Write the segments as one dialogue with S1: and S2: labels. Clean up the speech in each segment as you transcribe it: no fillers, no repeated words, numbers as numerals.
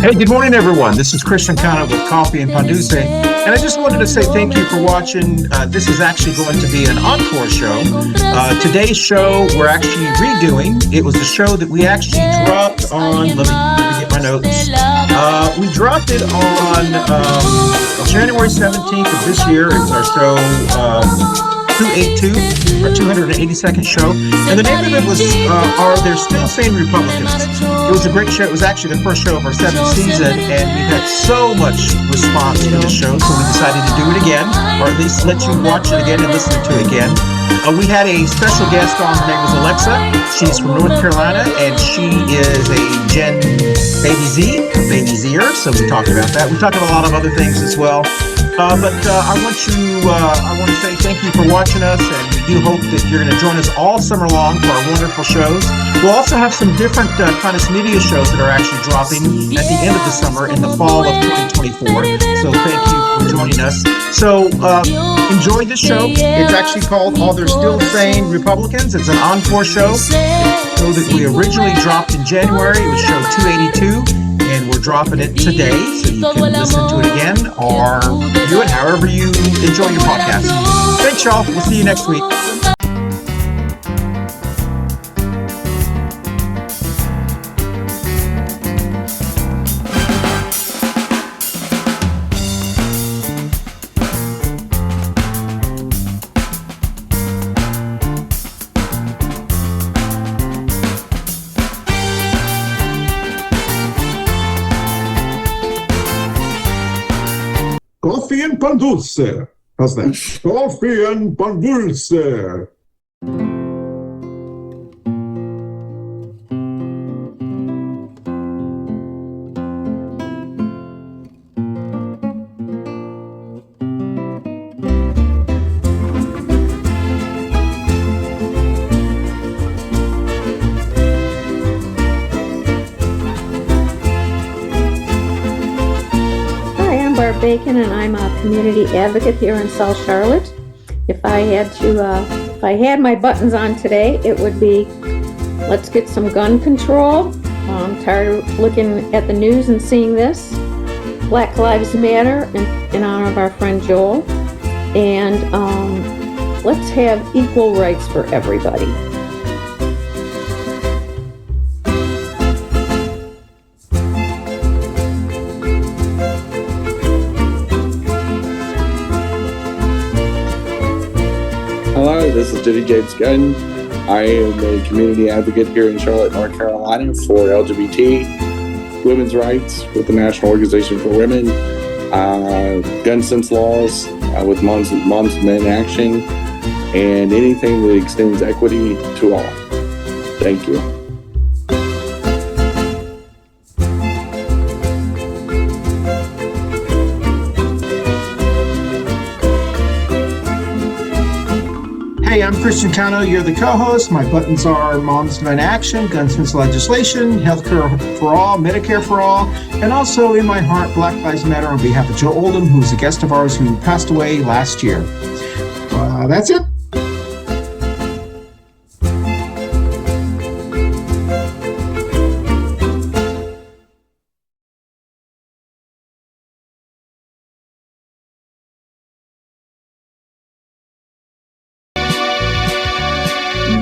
S1: Hey, good morning, everyone. This is Christian Cano with Coffee and Pan Dulce, and I just wanted to say thank you for watching. This is actually going to be an encore show. Today's show we're actually redoing. It was a show that we actually dropped on, let me get my notes. We dropped it on January 17th of this year. It's our show 282, our 282nd show. And the name of it was Are There Still Sane Republicans? It was a great show. It was actually the first show of our 7th season, and we've had so much response to the show, so we decided to do it again, or at least let you watch it again and listen to it again. We had a special guest on. Her name was Alexa. She's from North Carolina, and she is a Gen Baby Zer, so we talked about that. We talked about a lot of other things as well. But I want to say thank you for watching us, and we do hope that you're going to join us all summer long for our wonderful shows. We'll also have some different Cannis media shows that are actually dropping at the end of the summer in the fall of 2024. So thank you for joining us. So enjoy this show. It's actually called Are There Still Sane Republicans? It's an encore show. It's a show that we originally dropped in January. It was show 282. And we're dropping it today, so you can listen to it again or view it however you enjoy your podcast. Thanks, y'all. We'll see you next week.
S2: Coffee and Pan Dulce. How's that? Coffee and Pan Dulce.
S3: Barb Bacon, and I'm a community advocate here in South Charlotte. If I had my buttons on today, it would be let's get some gun control. I'm tired of looking at the news and seeing this. Black Lives Matter in honor of our friend Joel, and let's have equal rights for everybody.
S4: Hello, this is Jenny James Gunn. I am a community advocate here in Charlotte, North Carolina for LGBT women's rights with the National Organization for Women, gun sense laws with Moms and Men Action, and anything that extends equity to all. Thank you.
S1: Hey, I'm Christian Cano. You're the co-host. My buttons are Moms and Men Action, gun sense legislation, healthcare for all, Medicare for all, and also in my heart, Black Lives Matter on behalf of Joe Oldham, who's a guest of ours who passed away last year. That's it.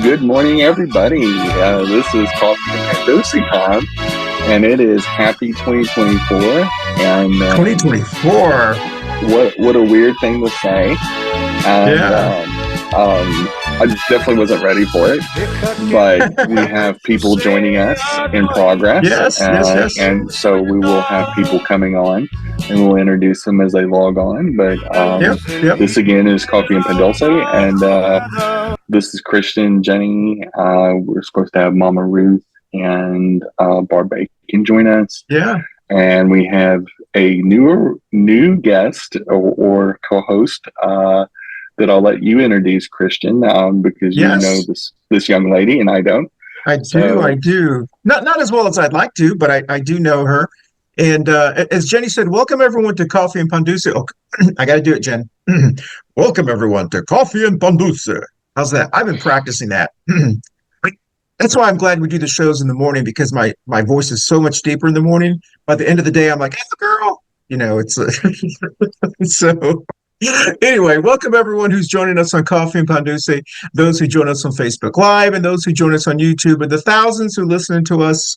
S4: Good morning, everybody. This is Coffee Pan Dulce time, and it is happy 2024. And
S1: 2024.
S4: What a weird thing to say. And, I definitely wasn't ready for it, but we have people joining us in progress.
S1: Yes.
S4: And so we will have people coming on, and we'll introduce them as they log on. But This again is Coffee and Pan Dulce, and this is Christian, Jenny. We're supposed to have Mama Ruth and Barb Bacon join us.
S1: Yeah.
S4: And we have a new guest or co-host that I'll let you introduce, Christian, because you know this young lady and I don't.
S1: I do. Not as well as I'd like to, but I do know her. And as Jenny said, welcome everyone to Coffee and Pan Dulce. Oh, I got to do it, Jen. Welcome everyone to Coffee and Pan Dulce. How's that? I've been practicing that. That's why I'm glad we do the shows in the morning, because my voice is so much deeper in the morning. By the end of the day, I'm like, hey, girl, it's so. Anyway, welcome everyone who's joining us on Coffee and Pan Dulce, those who join us on Facebook Live, and those who join us on YouTube, and the thousands who listen to us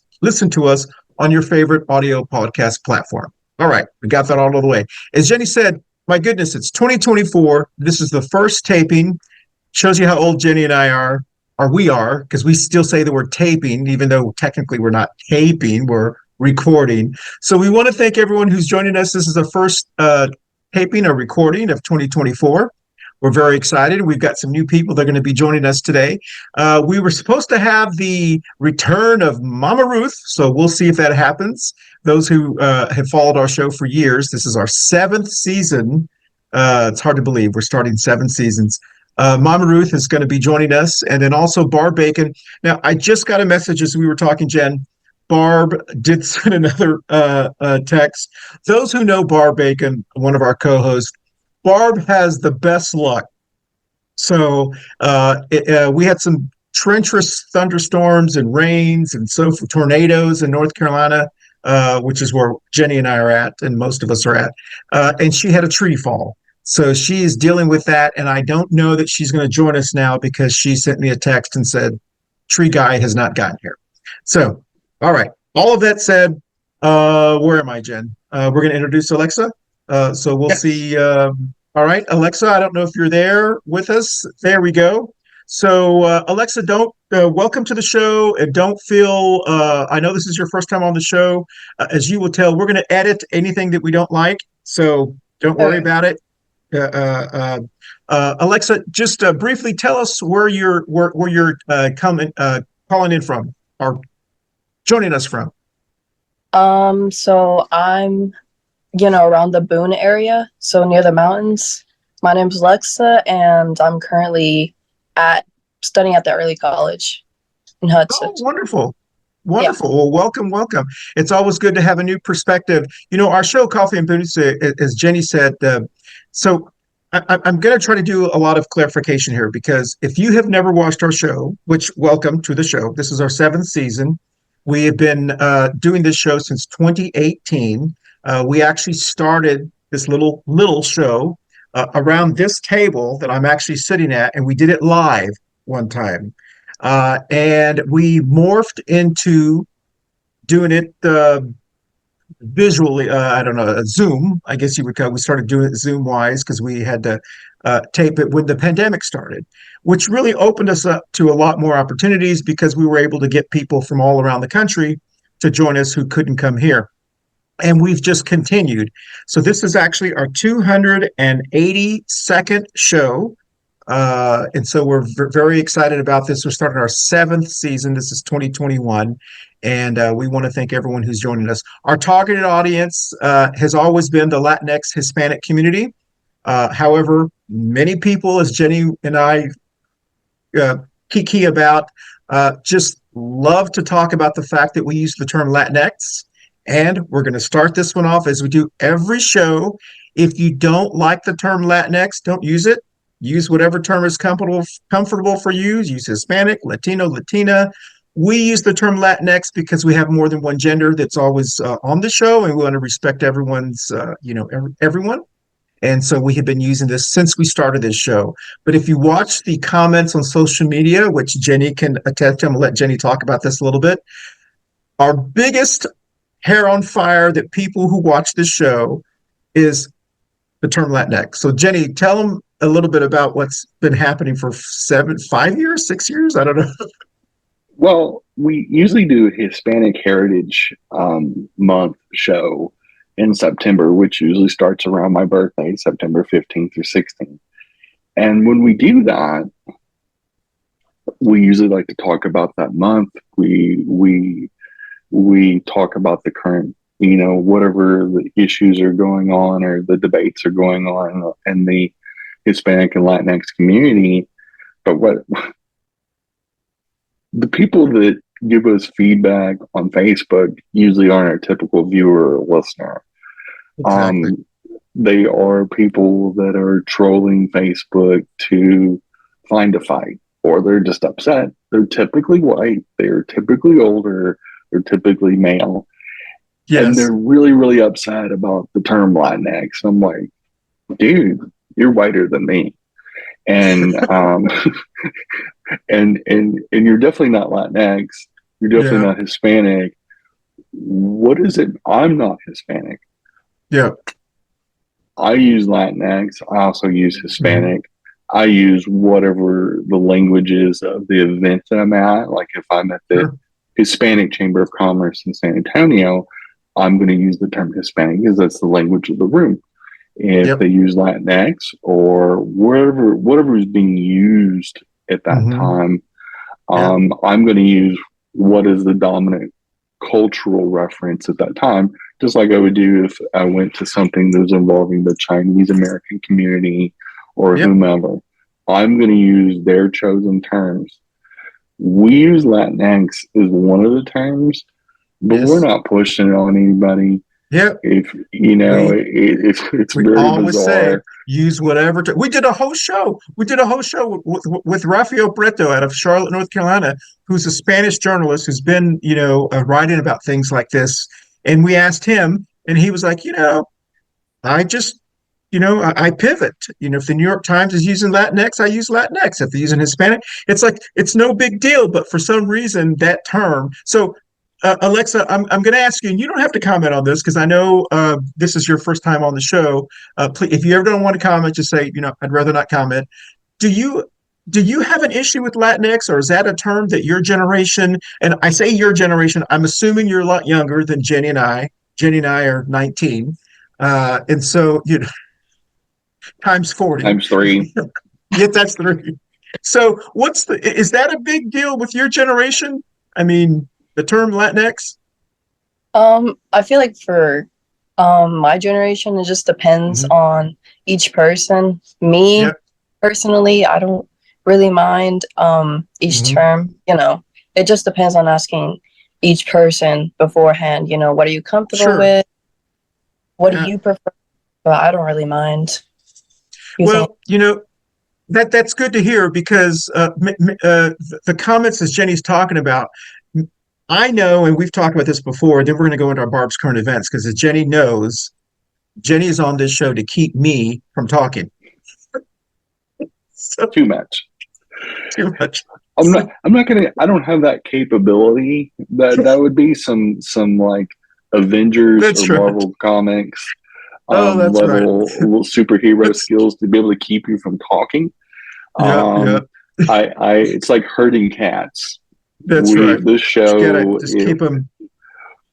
S1: on your favorite audio podcast platform. All right, we got that all the way. As Jenny said, my goodness, it's 2024. This is the first taping. Shows you how old Jenny and I are. Or we are, because we still say that we're taping, even though technically we're not taping, we're recording. So we want to thank everyone who's joining us. This is the first taping or recording of 2024. We're very excited. We've got some new people that are going to be joining us today. We were supposed to have the return of Mama Ruth, so we'll see if that happens. Those who have followed our show for years, this is our 7th season. It's hard to believe we're starting 7 seasons. Mama Ruth is going to be joining us, and then also Barb Bacon. Now, I just got a message as we were talking, Jen. Barb did send another text. Those who know Barb Bacon, one of our co-hosts, Barb has the best luck. So we had some treacherous thunderstorms and rains and so for tornadoes in North Carolina, which is where Jenny and I are at, and most of us are at. And she had a tree fall. So she is dealing with that, and I don't know that she's going to join us now because she sent me a text and said, tree guy has not gotten here. So, all right. All of that said, where am I, Jen? We're going to introduce Alexa. So we'll see. All right, Alexa, I don't know if you're there with us. There we go. So, Alexa, welcome to the show, and don't feel, I know this is your first time on the show. As you will tell, we're going to edit anything that we don't like. So don't worry about it. Alexa, just briefly tell us where you're calling in from or joining us from.
S5: So I'm, around the Boone area, so near the mountains. My name's Alexa, and I'm currently studying at the early college in Hudson.
S1: Oh, wonderful. Wonderful. Yeah. Well, welcome. It's always good to have a new perspective. Our show, Coffee and Boots, as Jenny said, so I'm going to try to do a lot of clarification here, because if you have never watched our show, which welcome to the show. This is our 7th season. We have been doing this show since 2018. We actually started this little show around this table that I'm actually sitting at, and we did it live one time. And we morphed into doing it visually, I don't know, Zoom, I guess you would call. We started doing it Zoom wise because we had to tape it when the pandemic started, which really opened us up to a lot more opportunities because we were able to get people from all around the country to join us who couldn't come here. And we've just continued. So this is actually our 282nd show. And so we're very excited about this. We're starting our 7th season. This is 2021. And we want to thank everyone who's joining us. Our targeted audience has always been the Latinx Hispanic community. However, many people, as Jenny and I kiki about, just love to talk about the fact that we use the term Latinx. And we're going to start this one off as we do every show. If you don't like the term Latinx, don't use it. Use whatever term is comfortable for you. Use Hispanic, Latino, Latina. We use the term Latinx because we have more than one gender that's always on the show, and we want to respect everyone's, everyone. And so we have been using this since we started this show. But if you watch the comments on social media, which Jenny can attest to, I'm going to let Jenny talk about this a little bit. Our biggest hair on fire that people who watch this show is the term Latinx. So Jenny, tell them a little bit about what's been happening for 5 years, 6 years? I don't know.
S4: Well, we usually do Hispanic Heritage Month show in September, which usually starts around my birthday, September 15th through 16th. And when we do that, we usually like to talk about that month. We talk about the current, whatever the issues are going on or the debates are going on in the Hispanic and Latinx community. But the people that give us feedback on Facebook usually aren't our typical viewer or listener. Exactly. They are people that are trolling Facebook to find a fight. or they're just upset. They're typically white. They're typically older. They're typically male.
S1: Yes.
S4: And they're really, really upset about the term Latinx. I'm like, dude, you're whiter than me. And and you're definitely not Latinx. You're definitely not Hispanic. What is it? I'm not Hispanic.
S1: Yeah.
S4: I use Latinx. I also use Hispanic. I use whatever the language is of the event that I'm at. Like if I'm at the Hispanic Chamber of Commerce in San Antonio, I'm going to use the term Hispanic because that's the language of the room. If they use Latinx or whatever is being used at that time, I'm going to use what is the dominant cultural reference at that time, just like I would do if I went to something that was involving the Chinese American community or whomever. I'm going to use their chosen terms. We use Latinx as one of the terms, but we're not pushing it on anybody.
S1: Yeah.
S4: If you know, it's very
S1: always
S4: bizarre.
S1: Say, use whatever. We did a whole show. We did a whole show with Rafael Brito out of Charlotte, North Carolina, who's a Spanish journalist who's been, writing about things like this. And we asked him, and he was like, I just, I pivot. If the New York Times is using Latinx, I use Latinx. If they're using Hispanic, it's like, it's no big deal. But for some reason, that term. So, Alexa, I'm going to ask you, and you don't have to comment on this because I know this is your first time on the show. Please, if you ever don't want to comment, just say, I'd rather not comment. Do you have an issue with Latinx, or is that a term that your generation, and I say your generation, I'm assuming you're a lot younger than Jenny and I. Jenny and I are 19. And so, times 40.
S4: Times 3.
S1: Yeah, that's 3. So is that a big deal with your generation? I mean, the term Latinx?
S5: I feel like for my generation, it just depends on each person. Me, personally, I don't really mind each term. It just depends on asking each person beforehand, what are you comfortable with? What do you prefer? But I don't really mind.
S1: Well, that's good to hear because the comments as Jenny's talking about, I know, and we've talked about this before, then we're going to go into our Barb's current events, because as Jenny knows, Jenny is on this show to keep me from talking. So,
S4: too much.
S1: Too much.
S4: I'm not gonna, I don't have that capability. That would be some like Avengers or Marvel comics level superhero skills to be able to keep you from talking. It's like herding cats.
S1: That's right.
S4: This show
S1: just keep them.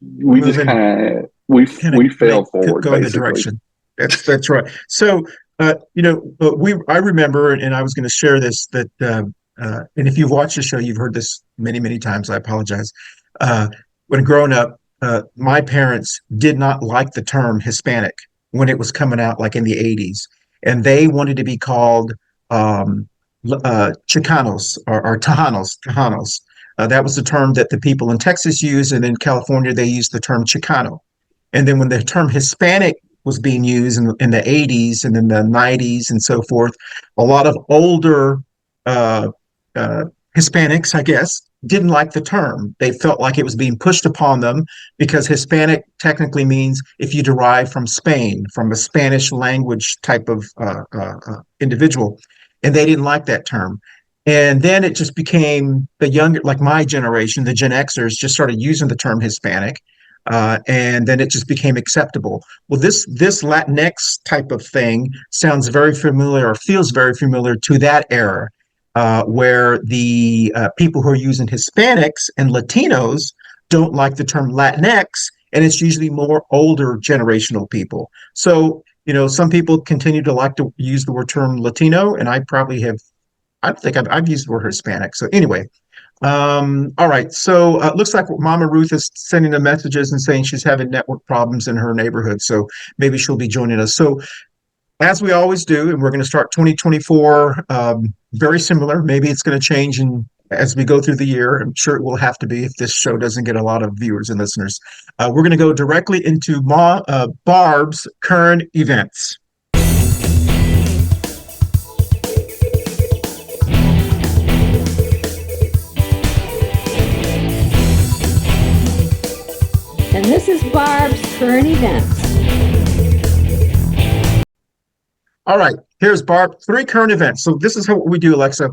S4: We moving, just kind of we fail forward.
S1: Go in the direction. That's right. So I remember, and I was going to share this that, and if you've watched the show, you've heard this many times. I apologize. When growing up, my parents did not like the term Hispanic when it was coming out, like in the 80s, and they wanted to be called Chicanos or Tejanos. That was the term that the people in Texas used, and in California, they used the term Chicano. And then when the term Hispanic was being used in the 80s and in the 90s and so forth, a lot of older Hispanics, I guess, didn't like the term. They felt like it was being pushed upon them because Hispanic technically means if you derive from Spain, from a Spanish language type of individual, and they didn't like that term. And then it just became the younger, like my generation, the Gen Xers just started using the term Hispanic. And then it just became acceptable. Well, this Latinx type of thing sounds very familiar or feels very familiar to that era, where the people who are using Hispanics and Latinos don't like the term Latinx, and it's usually more older generational people. So, some people continue to like to use the word term Latino, and I probably have. I think I've used the word Hispanic. So anyway, all right. So it looks like Mama Ruth is sending the messages and saying she's having network problems in her neighborhood. So maybe she'll be joining us. So as we always do, and we're going to start 2024 very similar. Maybe it's going to change as we go through the year. I'm sure it will have to be if this show doesn't get a lot of viewers and listeners. We're going to go directly into Barb's current events.
S3: this is Barb's current events.
S1: All right, here's Barb. 3 current events. So this is what we do, Alexa.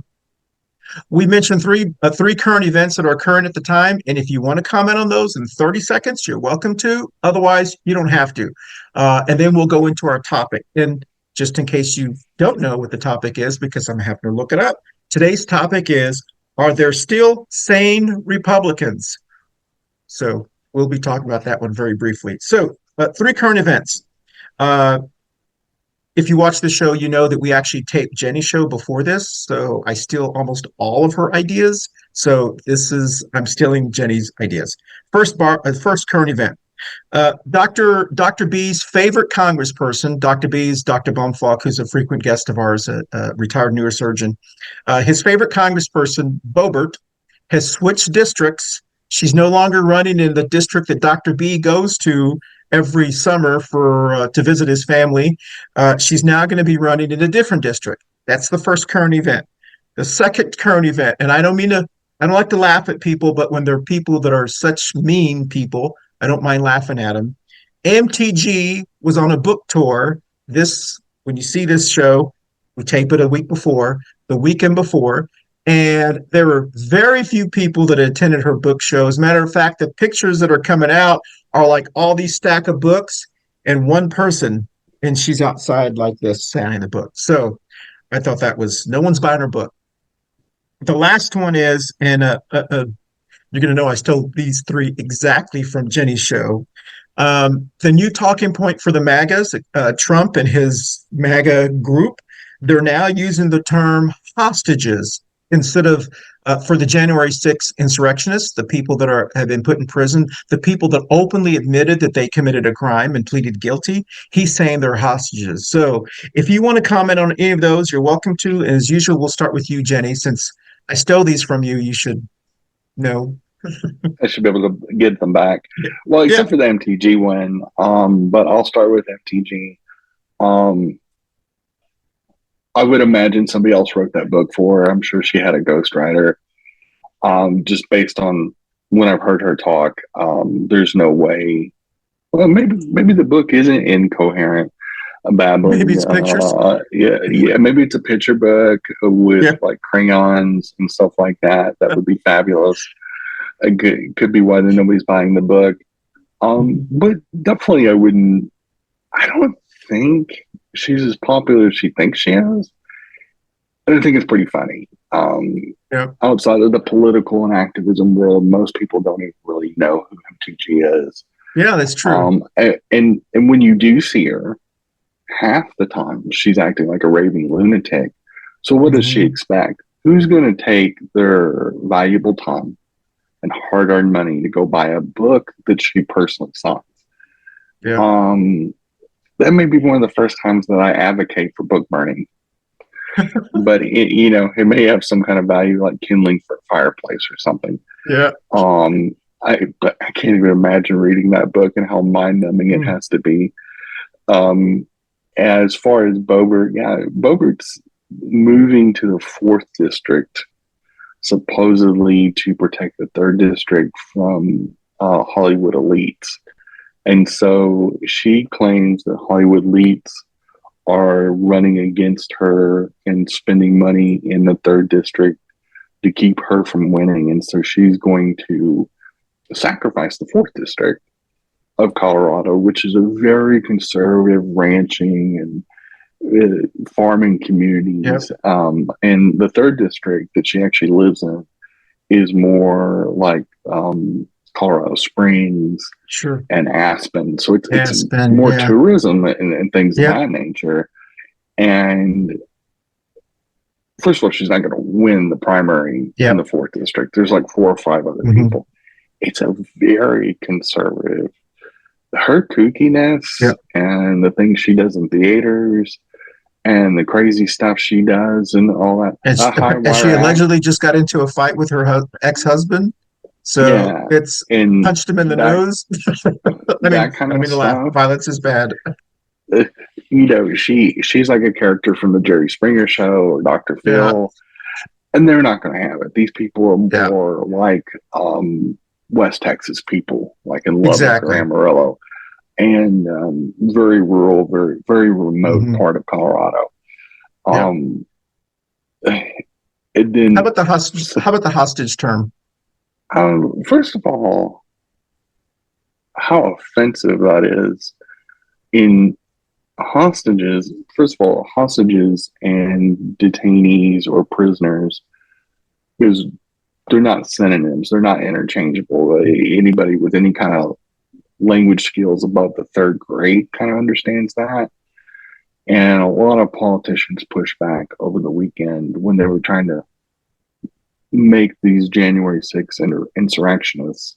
S1: We mentioned three current events that are current at the time, and if you want to comment on those in 30 seconds, you're welcome to. Otherwise, you don't have to. And then we'll go into our topic. And just in case you don't know what the topic is, because I'm having to look it up, today's topic is, are there still sane Republicans? So we'll be talking about that one very briefly. So 3 current events. If you watch the show, you know that we actually taped Jenny's show before this, so I steal almost all of her ideas. So I'm stealing Jenny's ideas. First current event. Dr. B's favorite congressperson, Dr. B's Dr. Baumfalk, who's a frequent guest of ours, a retired neurosurgeon. His favorite congressperson, Boebert, has switched districts. She's no longer running in the district that Dr. B goes to every summer to visit his family. She's now going to be running in a different district. That's the first current event. The second current event, and I don't like to laugh at people, but when there are people that are such mean people, I don't mind laughing at them. MTG was on a book tour. When you see this show, we tape it the weekend before, and there were very few people that attended her book show. As a matter of fact, the pictures that are coming out are like all these stack of books and one person, and she's outside like this signing the book. So I thought no one's buying her book. The last one is, and you're going to know I stole these 3 exactly from Jenny's show. The new talking point for the MAGAs, Trump and his MAGA group, they're now using the term hostages instead of for the January 6th insurrectionists, the people that have been put in prison, the people that openly admitted that they committed a crime and pleaded guilty. He's saying they're hostages. So if you want to comment on any of those, you're welcome to. And as usual, we'll start with you, Jenny. Since I stole these from you, you should know.
S4: I should be able to get them back. Well, except for the MTG one. But I'll start with MTG. I would imagine somebody else wrote that book for her. I'm sure she had a ghostwriter. Just based on when I've heard her talk, there's no way. Well, maybe the book isn't incoherent. Babbling.
S1: Maybe it's pictures.
S4: Yeah. Maybe it's a picture book with like crayons and stuff like that. That would be fabulous. It could be why nobody's buying the book. But definitely, I don't think she's as popular as she thinks she is. And I think it's pretty funny. Outside of the political and activism world, most people don't even really know who MTG is.
S1: Yeah, that's true.
S4: And when you do see her, half the time she's acting like a raving lunatic. So what does she expect? Who's going to take their valuable time and hard-earned money to go buy a book that she personally signs? Yeah. That may be one of the first times that I advocate for book burning. But it may have some kind of value, like kindling for a fireplace or something. Yeah. I can't even imagine reading that book and how mind-numbing it has to be. As far as Boebert's moving to the 4th district, supposedly to protect the 3rd district from Hollywood elites. And so she claims that Hollywood elites are running against her and spending money in the 3rd district to keep her from winning. And so she's going to sacrifice the 4th district of Colorado, which is a very conservative ranching and farming communities. Yep. And the 3rd district that she actually lives in is more like Colorado Springs, and Aspen. So it's more tourism and things of that nature. And first of all, she's not going to win the primary in the 4th district. There's like 4 or 5 other people. It's a very conservative. Her kookiness and the things she does in theaters and the crazy stuff she does and all that.
S1: And she allegedly just got into a fight with her ex-husband. So it's punched him in the nose. Violence is bad.
S4: She's like a character from the Jerry Springer Show or Dr. Phil, and they're not going to have it. These people are more like West Texas people, like in Lubbock
S1: Exactly.
S4: or Amarillo, and very rural, very, very remote part of Colorado. It didn't.
S1: How about the hostage term?
S4: First of all, how offensive that is in hostages. First of all, hostages and detainees or prisoners, because they're not synonyms, they're not interchangeable. Anybody with any kind of language skills above the third grade kind of understands that. And a lot of politicians pushed back over the weekend when they were trying to make these January 6th insurrectionists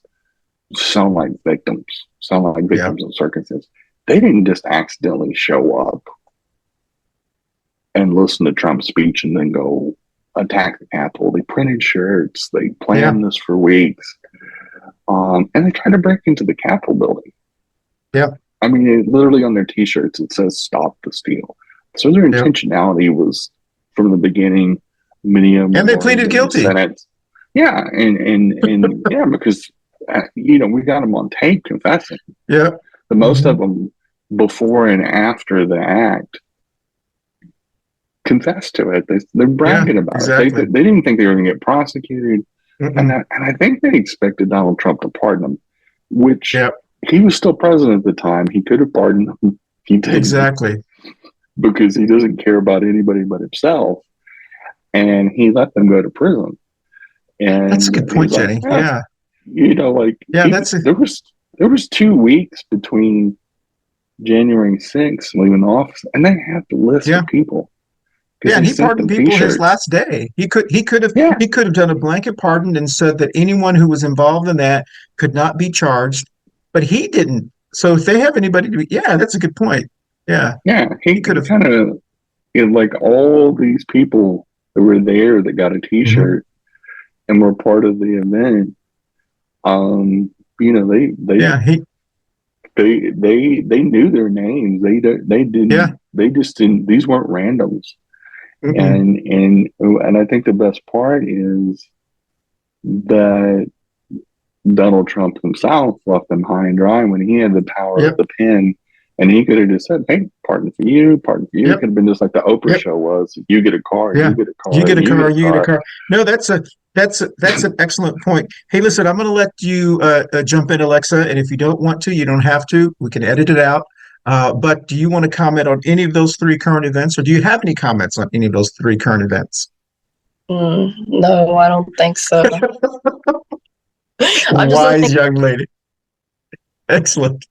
S4: sound like victims of circumstances. They didn't just accidentally show up and listen to Trump's speech and then go attack the Capitol. They printed shirts. They planned this for weeks. And they tried to break into the Capitol building.
S1: Yeah.
S4: I mean, literally on their T-shirts, it says "Stop the Steal." So their intentionality was from the beginning. Many of them,
S1: and they pleaded guilty.
S4: Yeah, and yeah, because we got them on tape confessing.
S1: Yeah,
S4: the most of them before and after the act confessed to it. They're bragging about it. They didn't think they were going to get prosecuted, and I think they expected Donald Trump to pardon them, which he was still president at the time. He could have pardoned them. He didn't.
S1: Exactly.
S4: Because he doesn't care about anybody but himself. And he let them go to prison. And
S1: that's a good point, Jenny.
S4: There was 2 weeks between January 6th leaving office, and they had the list of people.
S1: Yeah, and he pardoned people his last day. He could have done a blanket pardon and said that anyone who was involved in that could not be charged, but he didn't. So if they have anybody to be, that's a good point. Yeah,
S4: he could have kind of, like all these people that were there that got a T-shirt and were part of the event. They knew their names. They didn't. Yeah. They just didn't. These weren't randoms. And I think the best part is that Donald Trump himself left them high and dry when he had the power of the pen. And he could have just said, "Hey, pardon for you, pardon for you." It could have been just like the Oprah show was: "You get a car, you get a car,
S1: you get a car." No, that's an excellent point. Hey, listen, I'm going to let you jump in, Alexa, and if you don't want to, you don't have to. We can edit it out. But do you want to comment on any of those three current events, or do you have any comments on any of those three current events?
S5: No, I don't think so.
S1: Wise young lady. Excellent.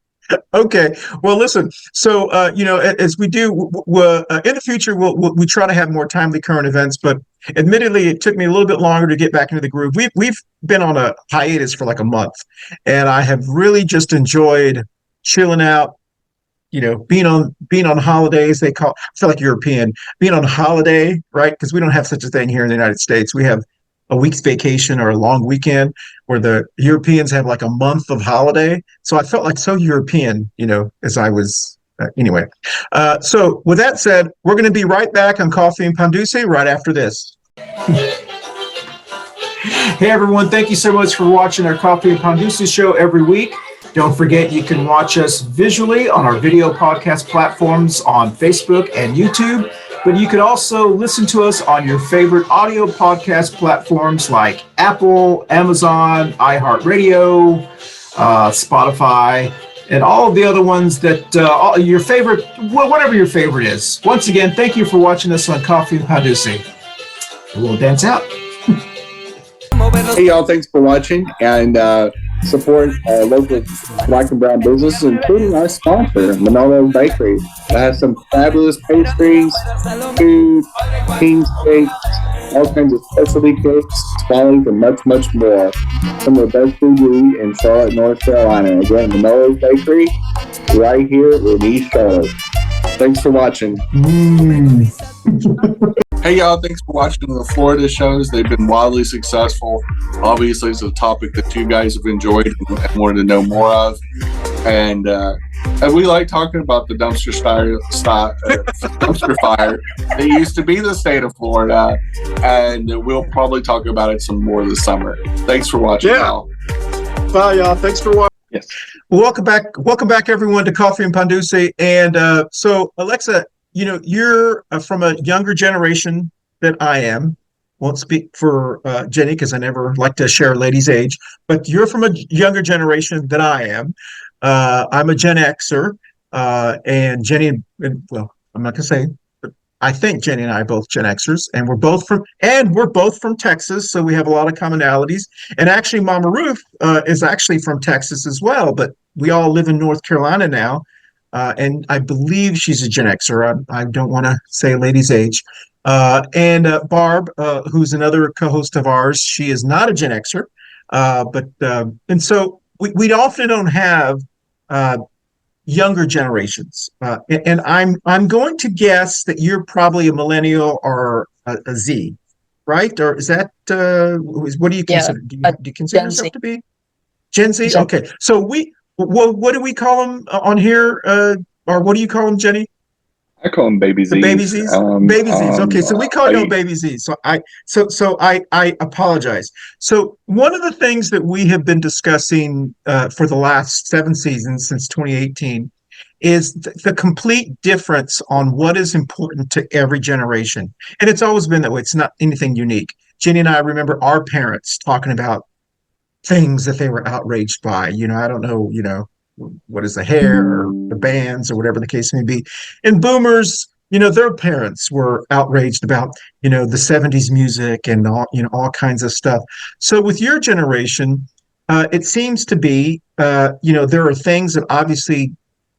S1: Okay. Well, listen. So, as we do, in the future, we try to have more timely current events. But admittedly, it took me a little bit longer to get back into the groove. We've been on a hiatus for like a month, and I have really just enjoyed chilling out. Being on holidays. I feel like European. Being on holiday, right? Because we don't have such a thing here in the United States. We have a week's vacation or a long weekend, where the Europeans have like a month of holiday. So I felt like so European, as I was anyway. So with that said, we're going to be right back on Coffee Pan Dulce right after this. Hey everyone, thank you so much for watching our Coffee Pan Dulce show every week. Don't forget you can watch us visually on our video podcast platforms on Facebook and YouTube. But you can also listen to us on your favorite audio podcast platforms like Apple, Amazon, iHeartRadio, Spotify, and all of the other ones that your favorite, whatever your favorite is. Once again, thank you for watching us on Coffee Pan Dulce. We'll dance out.
S4: Hey y'all, thanks for watching and support local black and brown businesses, including our sponsor, Manolo Bakery. That has some fabulous pastries, food, king steaks, all kinds of specialty cakes, swallows, and much, much more. Some of the best food you eat in Charlotte, North Carolina. Again, Manolo's Bakery, right here in East Charlotte. Thanks for watching. Hey y'all, thanks for watching the Florida shows. They've been wildly successful. Obviously, it's a topic that you guys have enjoyed and wanted to know more of. And we like talking about the dumpster fire that used to be the state of Florida. And we'll probably talk about it some more this summer. Thanks for watching, y'all.
S1: Bye, y'all. Thanks for watching.
S4: Yes.
S1: Welcome back, everyone, to Coffee Pan Dulce. And so, Alexa, you're from a younger generation than I am. Won't speak for Jenny because I never like to share a lady's age, but you're from a younger generation than I am. I'm a Gen Xer, and Jenny, well, I'm not gonna say, but I think Jenny and I are both Gen Xers, and we're both from Texas, so we have a lot of commonalities. And actually, Mama Ruth is actually from Texas as well, but we all live in North Carolina now, and I believe she's a Gen Xer. I don't want to say a lady's age. And Barb, who's another co-host of ours, she is not a Gen Xer, and so we often don't have younger generations. And I'm going to guess that you're probably a millennial or a Z, right? Or is that what do you consider? Do you consider
S5: Gen Z.
S1: yourself to be Gen Z?
S5: Gen-
S1: Okay, so what do we call them on here? Or what do you call them, Jenny?
S4: I call them baby Z's.
S1: The baby Z's? Baby Z's. Okay, so we call you baby Z's. So I apologize. So one of the things that we have been discussing for the last 7 seasons since 2018 is the complete difference on what is important to every generation. And it's always been that way. It's not anything unique. Jenny and I remember our parents talking about things that they were outraged by. I don't know, what is the hair or the bands or whatever the case may be. And boomers, their parents were outraged about, the 70s music and all kinds of stuff. So with your generation, it seems to be, there are things that obviously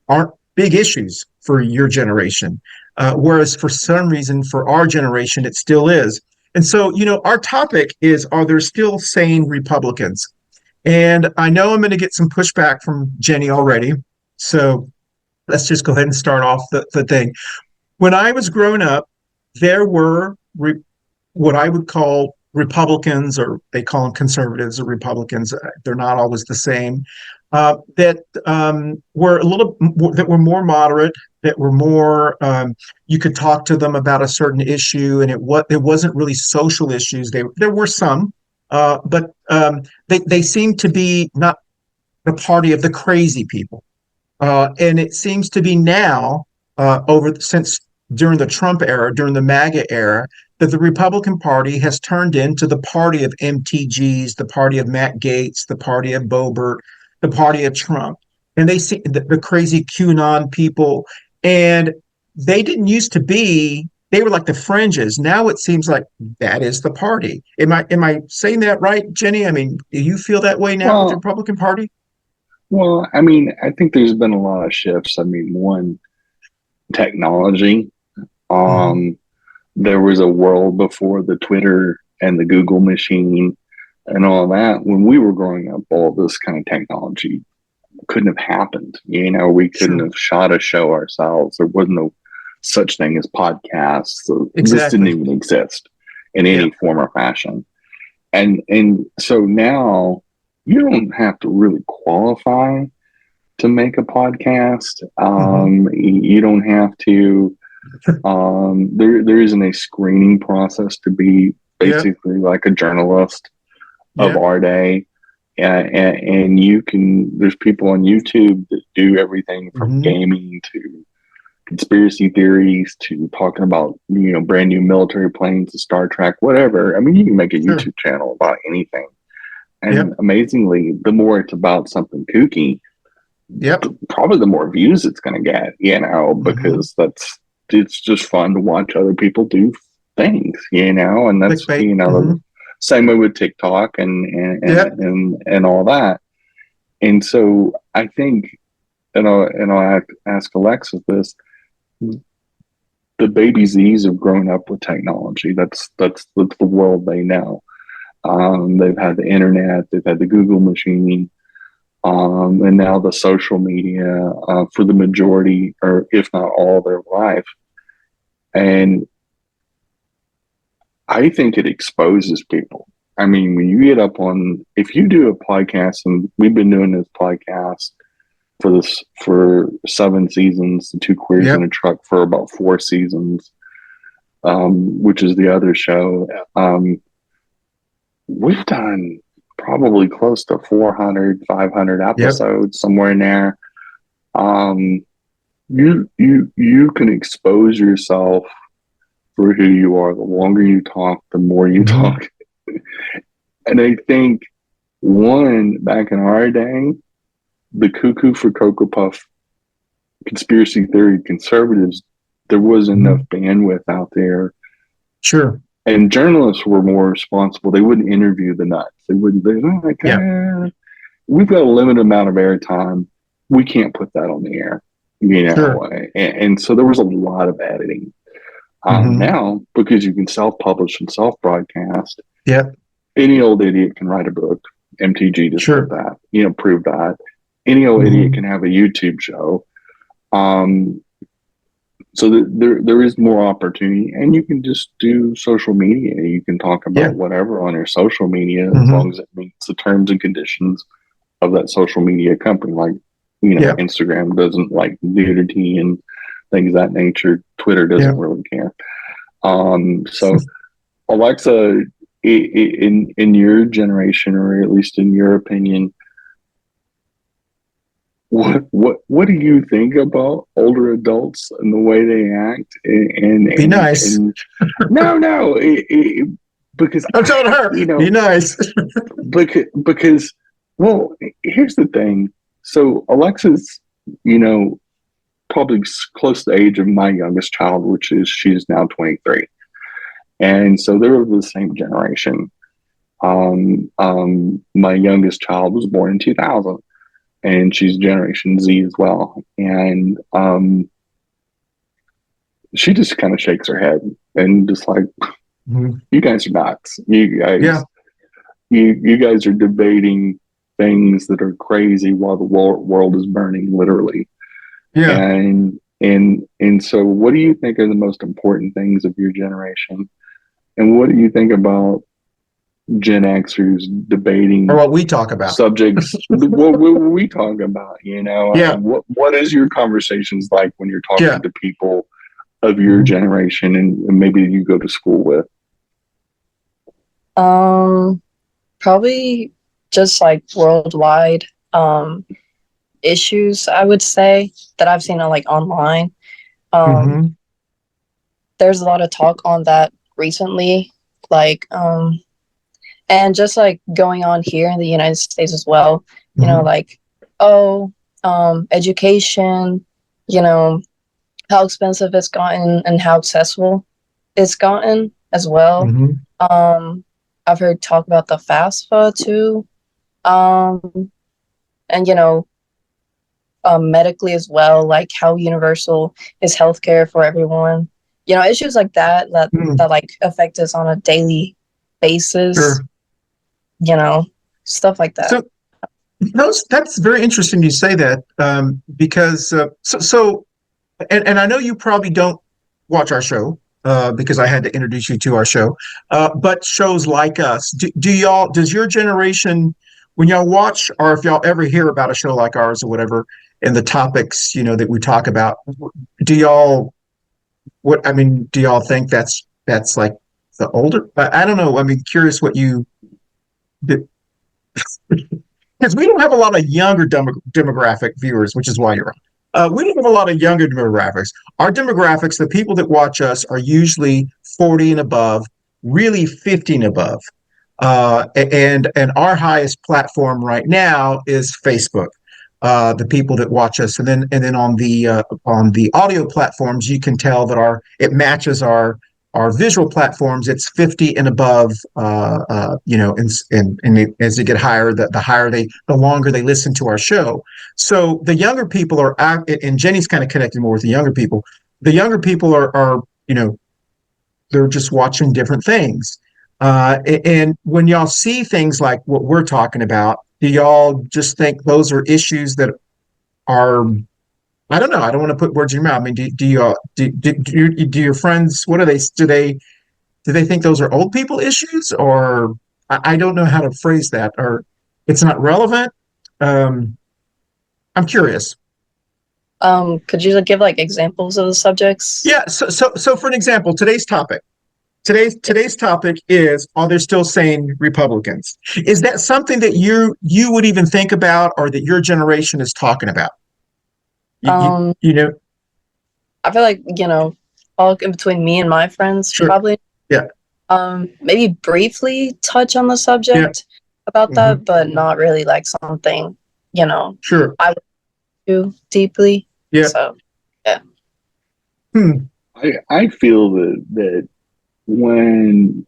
S1: aren't big issues for your generation. Whereas for some reason, for our generation, it still is. And so, our topic is, are there still sane Republicans? And I know I'm going to get some pushback from Jenny already. So let's just go ahead and start off the thing. When I was growing up, there were what I would call Republicans, or they call them conservatives or Republicans. They're not always the same. That were more moderate, that were more, you could talk to them about a certain issue, and it wasn't really social issues. There were some, but they seem to be not the party of the crazy people. And it seems to be now, since during the Trump era, during the MAGA era, that the Republican Party has turned into the party of MTGs, the party of Matt Gaetz, the party of Boebert, the party of Trump. And they see the crazy QAnon people. And they didn't used to be, they were like the fringes. Now it seems like that is the party. Am I saying that right, Jenny? I mean, do you feel that way now with the Republican Party?
S4: Well, I mean, I think there's been a lot of shifts. I mean, one, technology. There was a world before the Twitter and the Google machine and all that. When we were growing up, all this kind of technology couldn't have happened. We couldn't have shot a show ourselves. There wasn't no such thing as podcasts. So this didn't even exist in any form or fashion. And so now you don't have to really qualify to make a podcast. You don't have to, there isn't a screening process to be basically like a journalist of our day. And there's people on YouTube that do everything from gaming to conspiracy theories to talking about, brand new military planes to Star Trek, whatever. I mean, you can make a YouTube channel about anything. And amazingly, the more it's about something kooky, probably the more views it's going to get, because it's just fun to watch other people do things, and that's, same way with TikTok and all that. And so I think, and I'll ask Alexa this, the baby Z's have grown up with technology. That's the world they know. They've had the internet, they've had the Google machine, and now the social media for the majority, or if not all, their life. And I think it exposes people. I mean, when you get up on, if you do a podcast, and we've been doing this podcast for 7 seasons, the 2 Queers in a Truck for about 4 seasons, which is the other show. We've done probably close to 400, 500 episodes, somewhere in there. You can expose yourself for who you are. The longer you talk, the more you talk. And I think, back in our day, the cuckoo for Cocoa Puff conspiracy theory conservatives, there wasn't enough bandwidth out there.
S1: Sure.
S4: And journalists were more responsible. They wouldn't interview the nuts. We've got a limited amount of airtime. We can't put that on the air,
S1: Sure.
S4: and so there was a lot of editing. Now, because you can self-publish and self-broadcast, any old idiot can write a book. MTG just did that, proved that. Any old idiot can have a YouTube show. So there is more opportunity, and you can just do social media. You can talk about whatever on your social media, as long as it meets the terms and conditions of that social media company. Like, Instagram doesn't like nudity and things of that nature. Twitter doesn't really care. So Alexa, in your generation, or at least in your opinion, what do you think about older adults and the way they act? And
S1: be nice.
S4: No, because
S1: I'm telling her, be nice.
S4: because well, here's the thing. So Alexa's, probably close to the age of my youngest child, which is she's now 23, and so they're of the same generation. My youngest child was born in 2000. And she's Generation Z as well. And she just kind of shakes her head and just like, you guys are nuts. You guys are debating things that are crazy while the world is burning, literally. Yeah. And so what do you think are the most important things of your generation? And what do you think about Gen Xers debating,
S1: or what we talk about,
S4: subjects? what we talk about, what is your conversations like when you're talking to people of your generation and maybe you go to school with?
S5: Probably just like worldwide issues, I would say, that I've seen on like online. There's a lot of talk on that recently, like and just like going on here in the United States as well, like, education, how expensive it's gotten and how accessible it's gotten as well. I've heard talk about the FAFSA too. And, medically as well, like how universal is healthcare for everyone. Issues like that like affect us on a daily basis. Stuff like that.
S1: So that's very interesting you say that, because and I know you probably don't watch our show because I had to introduce you to our show, but shows like us, does your generation, when y'all watch, or if y'all ever hear about a show like ours or whatever, and the topics that we talk about, do y'all think that's like the older? I don't know. I mean, curious what you. Because we don't have a lot of younger demographic viewers, which is why you're on. We don't have a lot of younger demographics. Our demographics, the people that watch us, are usually 40 and above, really 50 and above. And our highest platform right now is Facebook. The people that watch us, and then on the audio platforms, you can tell that it matches our visual platforms. It's 50 and above, and as they get higher, the longer they listen to our show. So the younger people are, and Jenny's kind of connected more with the younger people. The younger people are they're just watching different things. And when y'all see things like what we're talking about, do y'all just think those are issues that are, I don't know. I don't want to put words in your mouth. I mean, do your friends, what are they? Do they think those are old people issues, or I don't know how to phrase that, or it's not relevant? I'm curious.
S5: Could you give like examples of the subjects?
S1: Yeah. So for an example, today's topic. today's topic is: are there still sane Republicans? Is that something that you would even think about, or that your generation is talking about? You know,
S5: I feel like, all in between me and my friends,
S1: sure.
S5: probably.
S1: Yeah.
S5: Maybe briefly touch on the subject about that, but not really like something,
S1: Sure.
S5: I would do deeply.
S1: Yeah.
S5: So, yeah.
S4: I feel that when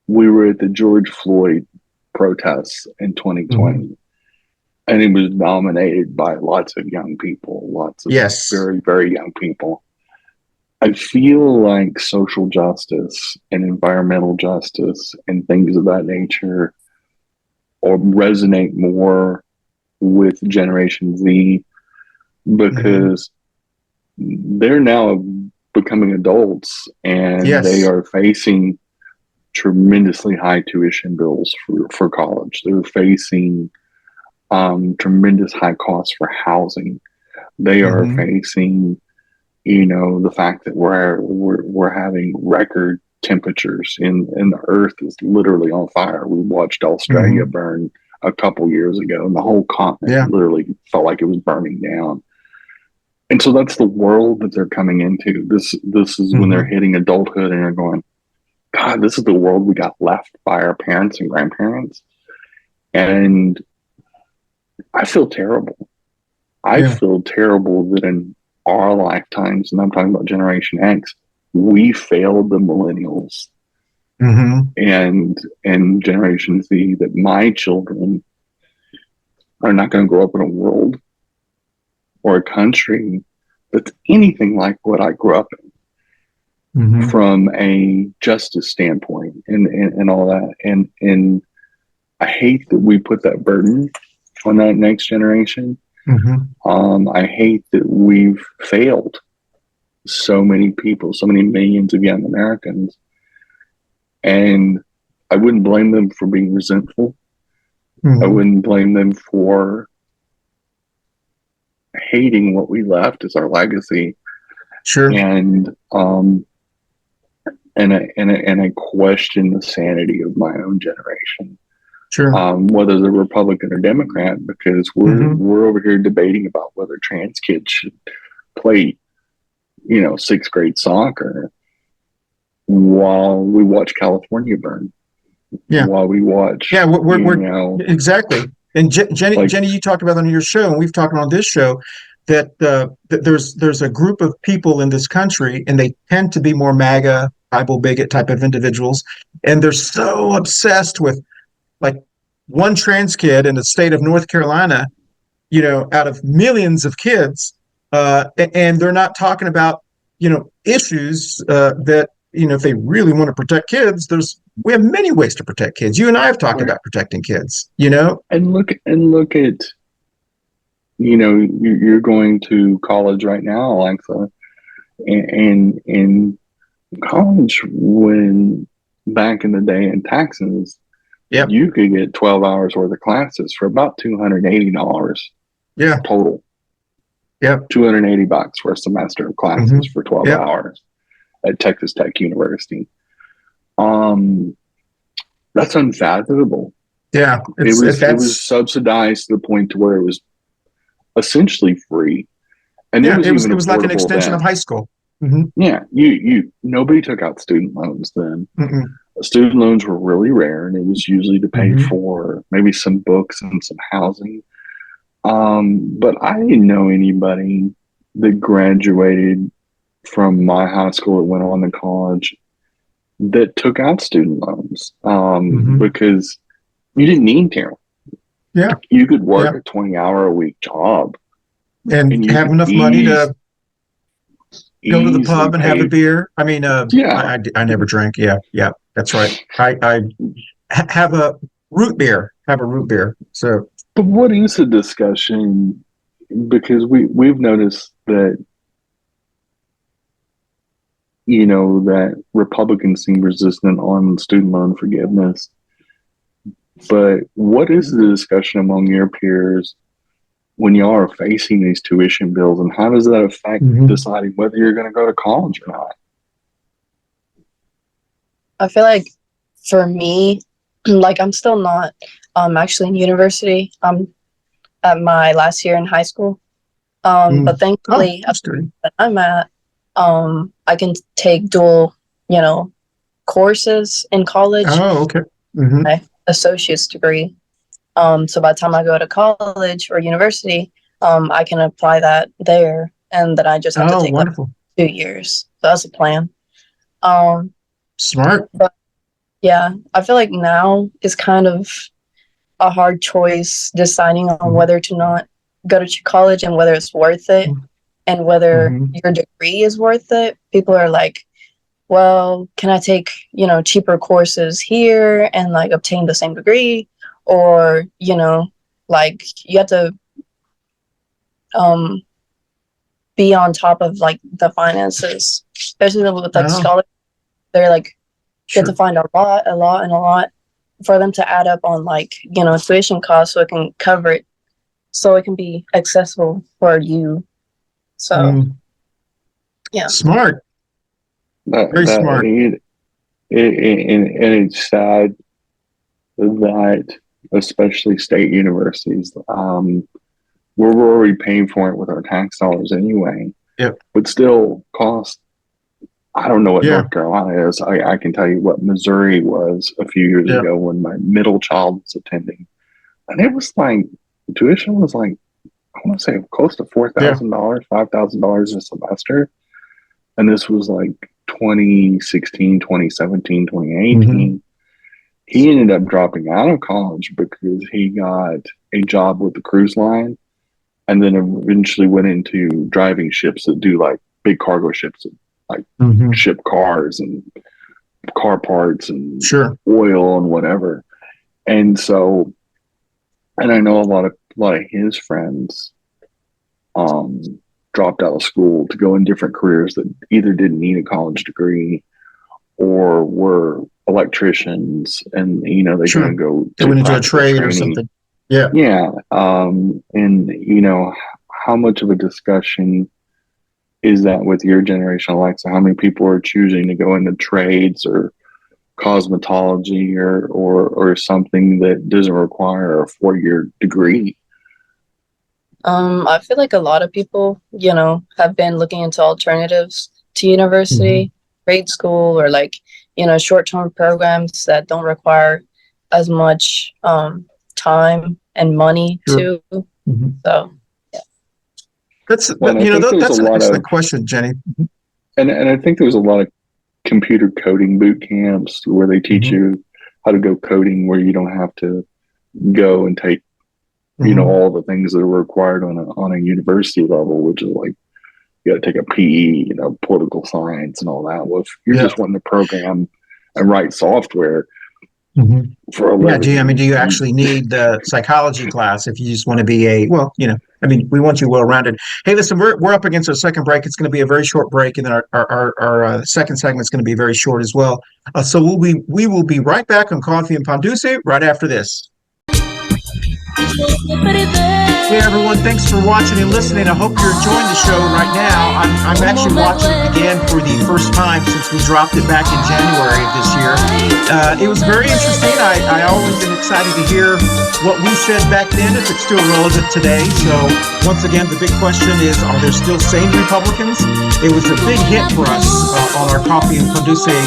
S4: we were at the George Floyd protests in 2020, and it was dominated by lots of young people, lots of very, very young people. I feel like social justice and environmental justice and things of that nature or resonate more with Generation Z because they're now becoming adults and they are facing tremendously high tuition bills for college. They're facing tremendous high costs for housing. They are facing, the fact that we're having record temperatures and the earth is literally on fire. We watched Australia burn a couple years ago, and the whole continent literally felt like it was burning down. And so that's the world that they're coming into. This is when they're hitting adulthood and they're going, God, this is the world we got left by our parents and grandparents. And I feel terrible. I feel terrible that in our lifetimes, and I'm talking about Generation X, we failed the millennials and Generation Z, that my children are not going to grow up in a world or a country that's anything like what I grew up in from a justice standpoint and all that. And I hate that we put that burden on that next generation. I hate that we've failed so many people, so many millions of young Americans. And I wouldn't blame them for being resentful. I wouldn't blame them for hating what we left as our legacy.
S1: Sure.
S4: And I question the sanity of my own generation.
S1: Sure.
S4: Whether they're Republican or Democrat, because we're over here debating about whether trans kids should play, sixth grade soccer while we watch California burn.
S1: Yeah.
S4: While we watch.
S1: Yeah, we're exactly. And Jenny, you talked about on your show, and we've talked on this show, that there's a group of people in this country, and they tend to be more MAGA, Bible bigot type of individuals, and they're so obsessed with, like, one trans kid in the state of North Carolina, out of millions of kids, and they're not talking about, issues that, if they really want to protect kids, we have many ways to protect kids. You and I have talked about protecting kids,
S4: And look at, you're going to college right now, Alexa, and in college, when back in the day in Texas, you could get 12 hours worth of classes for about $280 total. $280 for a semester of classes for 12 hours at Texas Tech University. That's unfathomable.
S1: Yeah,
S4: it was subsidized to the point to where it was essentially free, and it was
S1: like an extension of high school.
S4: Yeah, nobody took out student loans then. Student loans were really rare, and it was usually to pay for maybe some books and some housing. But I didn't know anybody that graduated from my high school that went on to college that took out student loans because you didn't need to.
S1: Yeah,
S4: you could work a 20-hour-a-week job
S1: and have enough money to go to the pub and have a beer. I mean, I never drank. Yeah, that's right. I have a root beer. So,
S4: but what is the discussion? Because we've noticed that, that Republicans seem resistant on student loan forgiveness. But what is the discussion among your peers when you are facing these tuition bills, and how does that affect deciding whether you're going to go to college or not?
S5: I feel like for me, like I'm still not actually in university. I'm at my last year in high school. But thankfully, that I'm at, I can take dual, courses in college.
S1: Oh, okay. Mm-hmm.
S5: My associate's degree. So by the time I go to college or university, I can apply that there, and then I just have to take
S1: wonderful.
S5: 2 years. So that's the plan.
S1: Smart.
S5: But yeah, I feel like now is kind of a hard choice deciding on whether to not go to college and whether it's worth it and whether your degree is worth it. People are like, well, can I take, cheaper courses here and like obtain the same degree? Or, like you have to be on top of like the finances, especially with like scholars. They're like, you have to find a lot for them to add up on like, tuition costs so it can cover it, so it can be accessible for you. So, yeah.
S1: Smart. Very smart.
S4: And it's sad that especially state universities, we're already paying for it with our tax dollars anyway.
S1: Yep.
S4: But still cost. I don't know what North Carolina is. I can tell you what Missouri was a few years ago when my middle child was attending. And it was like, tuition was like, I want to say close to $4,000, $5,000 a semester. And this was like 2016, 2017, 2018. He ended up dropping out of college because he got a job with the cruise line and then eventually went into driving ships that do like big cargo ships that like ship cars and car parts and oil and whatever. And so, and I know a lot of his friends dropped out of school to go in different careers that either didn't need a college degree or were electricians, and they couldn't go.
S1: They went into a trade or something.
S4: Yeah. And how much of a discussion is that with your generation, Alexa? How many people are choosing to go into trades or cosmetology or something that doesn't require a 4-year degree?
S5: I feel like a lot of people, have been looking into alternatives to university, grade school, or like, short-term programs that don't require as much time and money too. So, yeah.
S1: That's an excellent question, Jenny.
S4: And I think there's a lot of computer coding boot camps where they teach you how to go coding, where you don't have to go and take all the things that are required on a university level, which is like you got to take a PE, political science and all that. Well, if you're just wanting to program and write software for a living,
S1: do you actually need the psychology class if you just want to be we want you well-rounded. Hey, listen, we're up against our second break. It's going to be a very short break, and then our second segment is going to be very short as well. So we will be right back on Coffee and Pan Dulce right after this. Hey everyone, thanks for watching and listening. I hope you're enjoying the show right now. I'm actually watching it again for the first time since we dropped it back in January of this year. It was very interesting. I always am excited to hear what we said back then, if it's still relevant today. So once again, the big question is, are there still sane Republicans? It was a big hit for us on our Coffee and Pan Dulce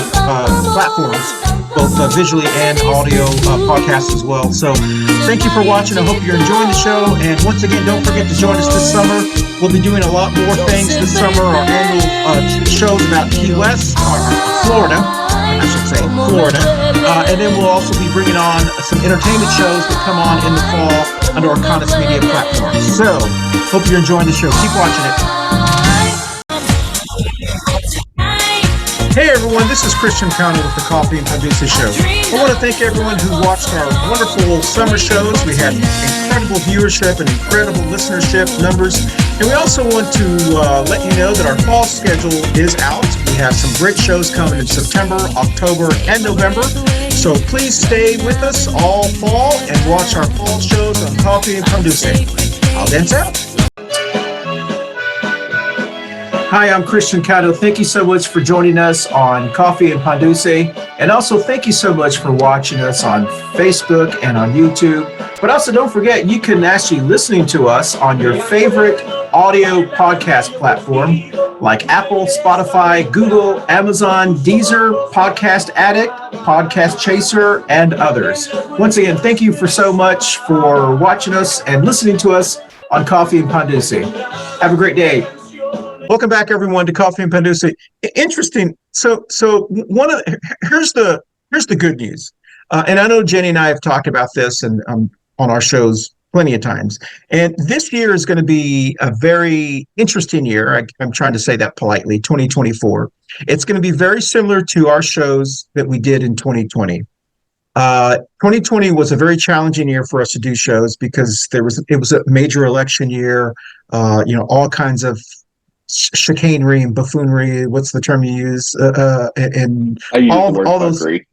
S1: platforms, both visually and audio podcasts as well. So thank you for watching. I hope you're enjoying the show. And once again, don't forget to join us this summer. We'll be doing a lot more things this summer. Our annual shows about Key West, or Florida, I should say, Florida. And then we'll also be bringing on some entertainment shows that come on in the fall under our Cannis media platform. So hope you're enjoying the show. Keep watching it. Hey everyone, this is Cano with the Coffee and Pan Dulce Show. I want to thank everyone who watched our wonderful summer shows. We had incredible viewership and incredible listenership numbers. And we also want to let you know that our fall schedule is out. We have some great shows coming in September, October, and November. So please stay with us all fall and watch our fall shows on Coffee and Pan Dulce. I'll dance out. Hi, I'm Christian Cano. Thank you so much for joining us on Coffee and Pan Dulce. And also thank you so much for watching us on Facebook and on YouTube. But also don't forget, you can actually listening to us on your favorite audio podcast platform like Apple, Spotify, Google, Amazon, Deezer, Podcast Addict, Podcast Chaser, and others. Once again, thank you for so much for watching us and listening to us on Coffee and Pan Dulce. Have a great day. Welcome back, everyone, to Coffee and Pan Dulce. Interesting. So here's the good news, and I know Jenny and I have talked about this and on our shows plenty of times. And this year is going to be a very interesting year. I'm trying to say that politely. 2024. It's going to be very similar to our shows that we did in 2020. 2020 was a very challenging year for us to do shows because it was a major election year. All kinds of chicanery and buffoonery. What's the term you use? And
S4: I use
S1: all
S4: the word
S1: those.
S4: fuckery.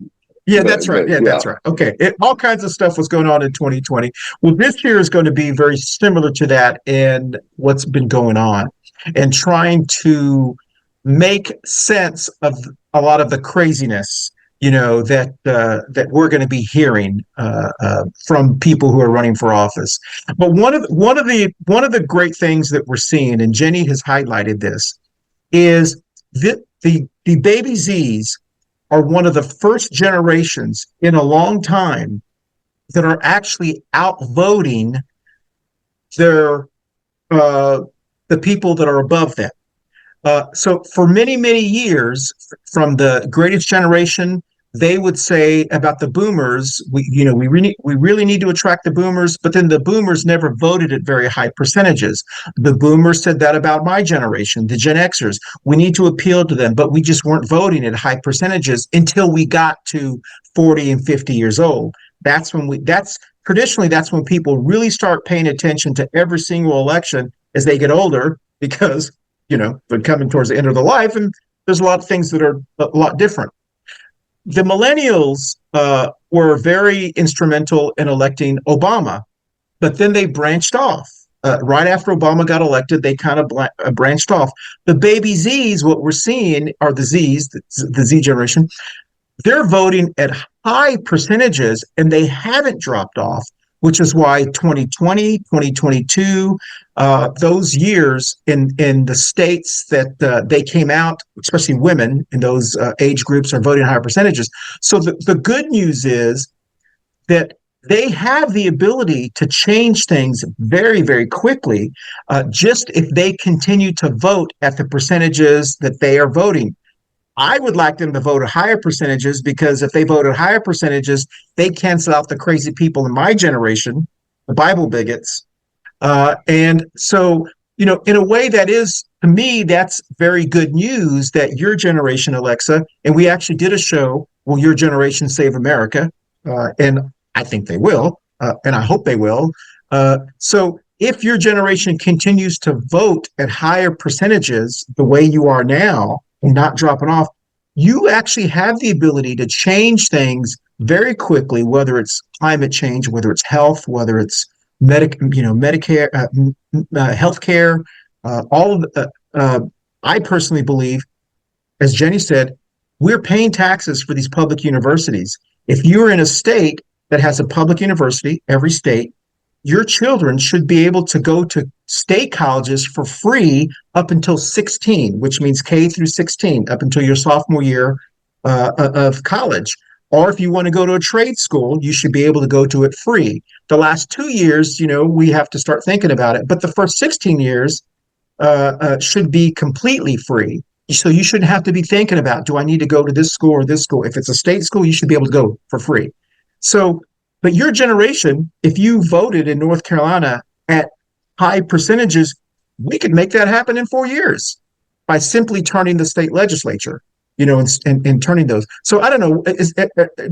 S1: Yeah, that's right. Yeah, that's right. Okay. All kinds of stuff was going on in 2020. Well, this year is going to be very similar to that and what's been going on and trying to make sense of a lot of the craziness, that we're going to be hearing from people who are running for office. But one of the great things that we're seeing, and Jenny has highlighted this, is that the baby Z's are one of the first generations in a long time that are actually outvoting the people that are above them. So for many, many years, from the greatest generation, they would say about the boomers, we really need to attract the boomers, but then the boomers never voted at very high percentages. The boomers said that about my generation, the Gen Xers. We need to appeal to them, but we just weren't voting at high percentages until we got to 40 and 50 years old. Traditionally, that's when people really start paying attention to every single election as they get older, because they're coming towards the end of their life, and there's a lot of things that are a lot different. The millennials were very instrumental in electing Obama, but then they branched off. Right after Obama got elected, they kind of branched off. The baby Z's, what we're seeing are the Z's, the Z generation. They're voting at high percentages, and they haven't dropped off, which is why 2020, 2022, those years in the states that they came out, especially women in those age groups, are voting higher percentages. So the good news is that they have the ability to change things very, very quickly, just if they continue to vote at the percentages that they are voting. I would like them to vote at higher percentages, because if they vote at higher percentages, they cancel out the crazy people in my generation, the Bible bigots. And so, in a way that is, to me, that's very good news that your generation, Alexa, and we actually did a show, Will Your Generation Save America? And I think they will, and I hope they will. So if your generation continues to vote at higher percentages the way you are now, and not dropping off, you actually have the ability to change things very quickly, whether it's climate change, whether it's health, whether it's Medicare, healthcare, all of I personally believe, as Jenny said, we're paying taxes for these public universities. If you're in a state that has a public university, every state, your children should be able to go to state colleges for free up until 16, which means K through 16, up until your sophomore year of college. Or if you want to go to a trade school, you should be able to go to it free. The last 2 years, we have to start thinking about it. But the first 16 years should be completely free. So you shouldn't have to be thinking about, do I need to go to this school or this school? If it's a state school, you should be able to go for free. So, but your generation, if you voted in North Carolina at high percentages, we could make that happen in 4 years by simply turning the state legislature, and turning those. So I don't know.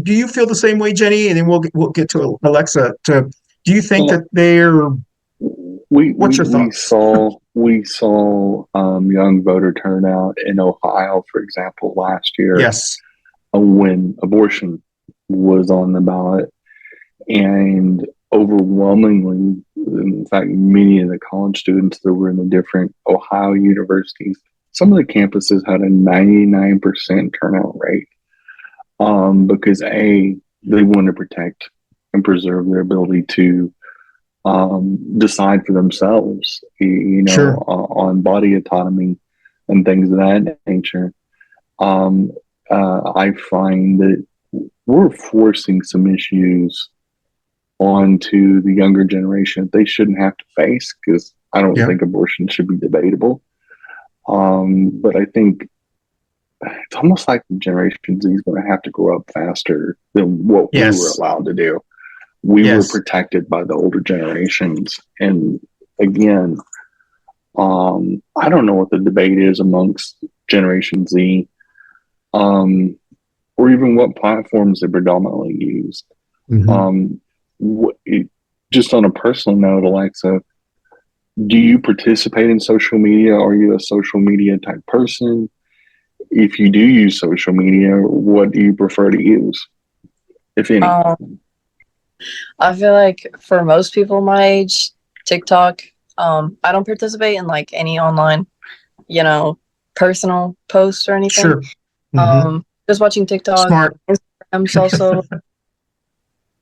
S1: Do you feel the same way, Jenny? And then we'll get to Alexa. Do you think that they're? What's your thoughts?
S4: We saw young voter turnout in Ohio, for example, last year.
S1: Yes,
S4: when abortion was on the ballot. And overwhelmingly, in fact, many of the college students that were in the different Ohio universities some of the campuses had a 99% turnout rate, because they want to protect and preserve their ability to decide for themselves,
S1: Sure.
S4: on body autonomy and things of that nature. I find that we're forcing some issues onto the younger generation that they shouldn't have to face, because I don't think abortion should be debatable. But I think it's almost like Generation Z is going to have to grow up faster than what we were allowed to do. We were protected by the older generations. And again, I don't know what the debate is amongst Generation Z, or even what platforms they predominantly use. Just on a personal note, Alexa, do you participate in social media? Are you a social media type person? If you do use social media, what do you prefer to use, if any?
S5: I feel like for most people my age, TikTok. I don't participate in like any online, personal posts or anything.
S1: Sure.
S5: Just watching TikTok.
S1: Smart.
S5: Instagram's also,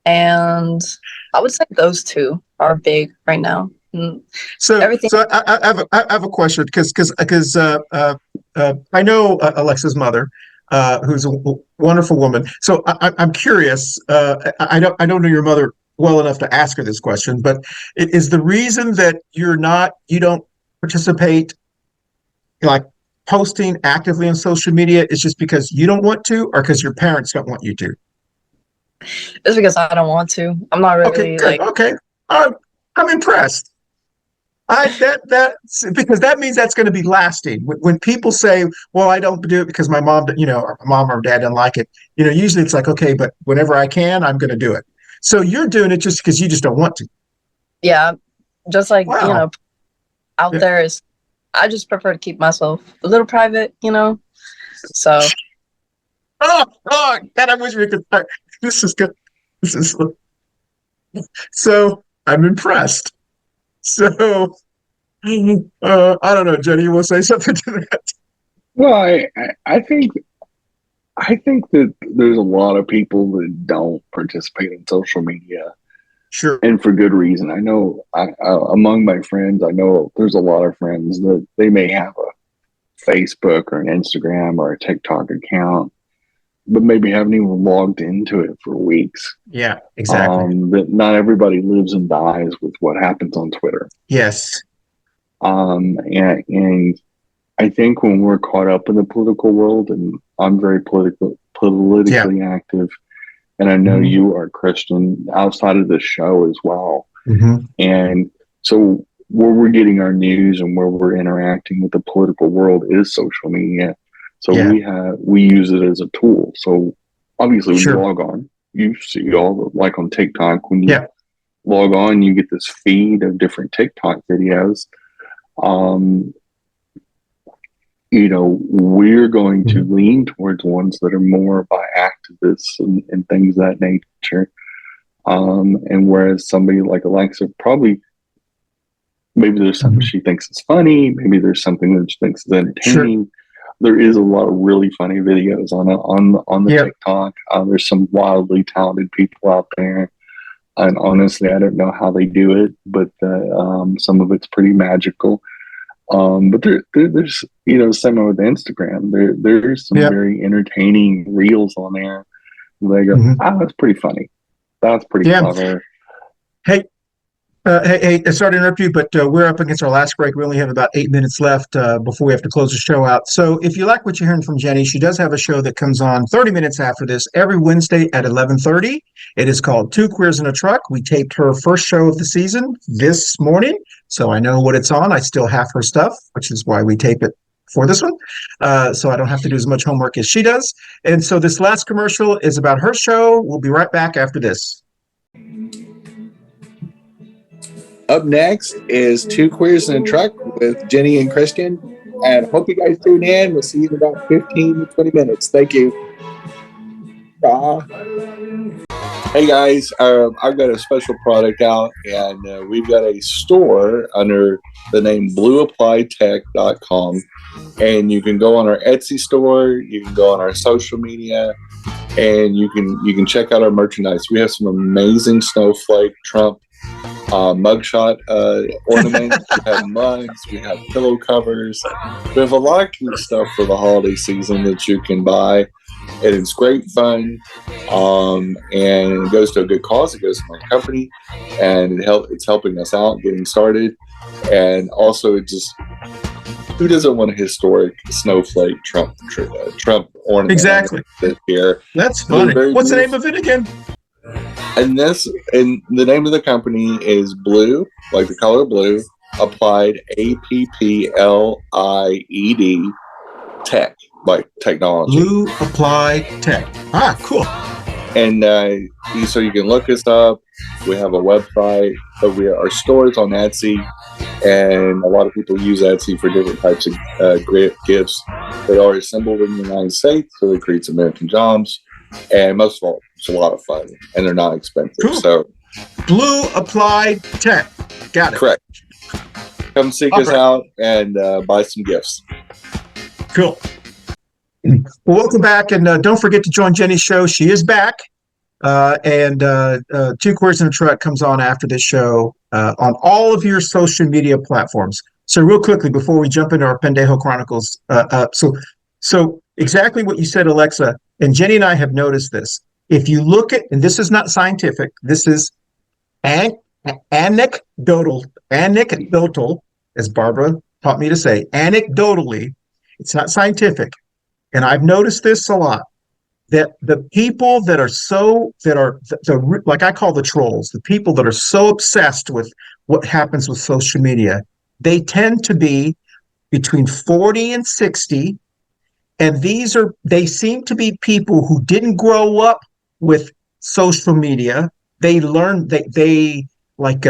S5: and I would say those two are big right now.
S1: So I have a question, because I know Alexa's mother, who's a wonderful woman. So I'm curious. I don't know your mother well enough to ask her this question, but is the reason that you don't participate, like posting actively on social media, is just because you don't want to, or because your parents don't want you to?
S5: It's because I don't want to. I'm not really
S1: okay. I'm impressed. Because that means that's going to be lasting. When people say, "Well, I don't do it because my mom, mom or dad doesn't like it," usually it's like, okay, but whenever I can, I'm going to do it. So you're doing it just because you just don't want to.
S5: Yeah, just like out there is. I just prefer to keep myself a little private, So.
S1: Oh, God! I wish we could. This is good. This is. So I'm impressed. So, I don't know, Jenny, you want to say something to that?
S4: Well, I think that there's a lot of people that don't participate in social media.
S1: Sure.
S4: And for good reason. I know among my friends, I know there's a lot of friends that they may have a Facebook or an Instagram or a TikTok account, but maybe haven't even logged into it for weeks.
S1: Yeah, exactly.
S4: But not everybody lives and dies with what happens on Twitter.
S1: Yes.
S4: And I think when we're caught up in the political world, and I'm very politically active, and I know you are, Christian, outside of the show as well. And so where we're getting our news and where we're interacting with the political world is social media. So we use it as a tool. So obviously when you log on, you see all the, like on TikTok, when you log on, you get this feed of different TikTok videos. We're going to lean towards ones that are more by activists and things of that nature. And whereas somebody like Alexa, probably, maybe there's something she thinks is funny, maybe there's something that she thinks is entertaining. Sure. There is a lot of really funny videos on the TikTok. There's some wildly talented people out there. And honestly, I don't know how they do it, but some of it's pretty magical. But there's similar with Instagram. There's some very entertaining reels on there. They go, that's pretty funny. That's pretty clever.
S1: Hey, sorry to interrupt you, but we're up against our last break. We only have about 8 minutes left before we have to close the show out. So if you like what you're hearing from Jenny, she does have a show that comes on 30 minutes after this every Wednesday at 11:30. It is called Two Queers in a Truck. We taped her first show of the season this morning, so I know what it's on. I still have her stuff, which is why we tape it for this one, so I don't have to do as much homework as she does. And so this last commercial is about her show. We'll be right back after this.
S4: Up next is Two Queers in a Truck with Jenny and Christian. And hope you guys tune in. We'll see you in about 15 to 20 minutes. Thank you. Bye. Hey guys, I've got a special product out, and we've got a store under the name blueapplytech.com. And you can go on our Etsy store, you can go on our social media, and you can check out our merchandise. We have some amazing snowflake Trump mugshot ornaments. We have mugs, we have pillow covers. We have a lot of cute stuff for the holiday season that you can buy. And it's great fun. And it goes to a good cause. It goes to my company, and it's helping us out getting started. And also, who doesn't want a historic snowflake Trump ornament?
S1: Exactly.
S4: Here,
S1: That's funny. What's the name of it again?
S4: And the name of the company is Blue, like the color blue, applied APPLIED Tech, like technology.
S1: Blue Applied Tech. Ah, cool.
S4: And so you can look us up. We have a website, but our store is on Etsy, and a lot of people use Etsy for different types of great gifts that are assembled in the United States, so it creates American jobs. And most of all, it's a lot of fun, and they're not expensive.
S1: Cool.
S4: So,
S1: Blue Applied Tech. Got it.
S4: Correct. Come seek us out and buy some gifts.
S1: Cool. Well, welcome back, and don't forget to join Jenny's show. She is back, and Two Queers in a Truck comes on after this show on all of your social media platforms. So real quickly, before we jump into our Pendejo Chronicles, so exactly what you said, Alexa, and Jenny and I have noticed this. If you look at, and this is not scientific, this is anecdotal, as Barbara taught me to say, anecdotally, it's not scientific. And I've noticed this a lot, that the people that are like I call the trolls, the people that are so obsessed with what happens with social media, they tend to be between 40 and 60. And they seem to be people who didn't grow up with social media. They learned, like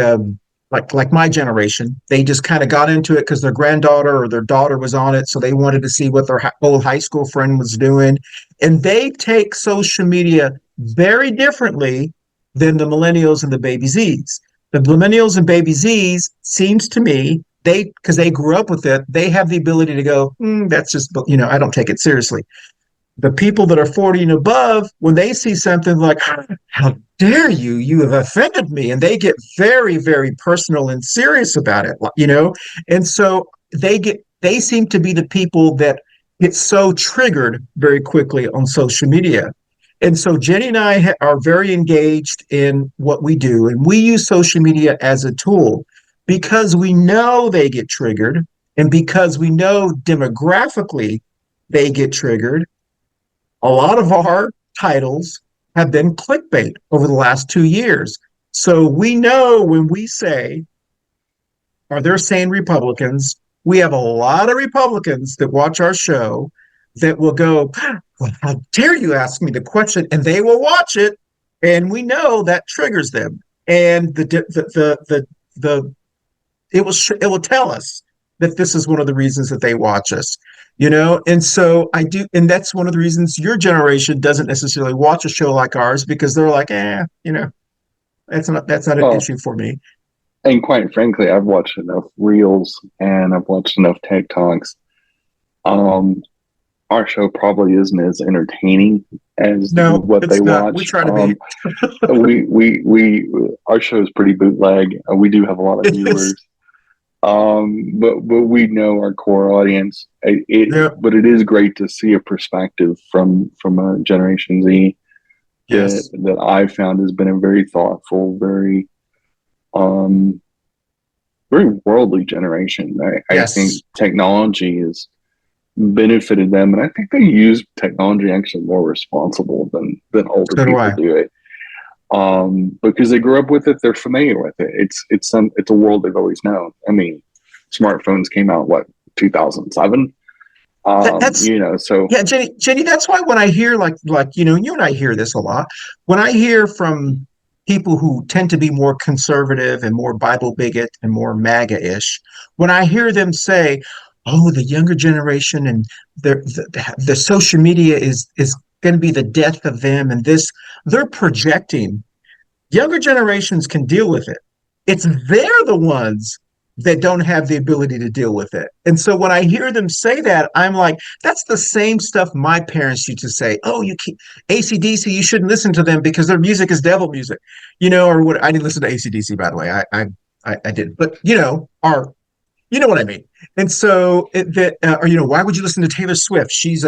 S1: my generation, they just kind of got into it because their granddaughter or their daughter was on it, so they wanted to see what their old high school friend was doing. And they take social media very differently than the millennials and the baby Zs. The millennials and baby Zs, seems to me, because they grew up with it, they have the ability to go, that's just, I don't take it seriously. The people that are 40 and above, when they see something like, how dare you, you have offended me, and they get very, very personal and serious about it, and so they seem to be the people that get so triggered very quickly on social media. And so Jenny and I are very engaged in what we do, and we use social media as a tool because we know they get triggered, and because we know demographically they get triggered. A lot of our titles have been clickbait over the last 2 years. So we know when we say, are there sane Republicans? We have a lot of Republicans that watch our show that will go, well, how dare you ask me the question? And they will watch it. And we know that triggers them. And it will tell us that this is one of the reasons that they watch us. And so I do, and that's one of the reasons your generation doesn't necessarily watch a show like ours, because they're like, that's not an issue for me.
S4: And quite frankly, I've watched enough reels and I've watched enough TikToks. Our show probably isn't as entertaining as what they watch.
S1: We try to
S4: be. Our show is pretty bootleg. We do have a lot of viewers. But we know our core audience. But it is great to see a perspective from a Generation Z that I've found has been a very thoughtful, very worldly generation. I think technology has benefited them, and I think they use technology actually more responsible than older people do it. Because they grew up with it, they're familiar with it. It's a world they've always known. I mean, smartphones came out 2007.
S1: Jenny, that's why when I hear like you and I hear this a lot. When I hear from people who tend to be more conservative and more Bible bigot and more MAGA-ish, when I hear them say, "Oh, the younger generation and the social media is going to be the death of them," and this, they're projecting Younger generations can deal with it. It's they're the ones that don't have the ability to deal with it. And so when I hear them say that, I'm like, that's the same stuff my parents used to say. Oh, you can't, AC/DC, you shouldn't listen to them because their music is devil music, or what. I didn't listen to AC/DC, by the way. I didn't, but you know what I mean. And so why would you listen to Taylor Swift? She's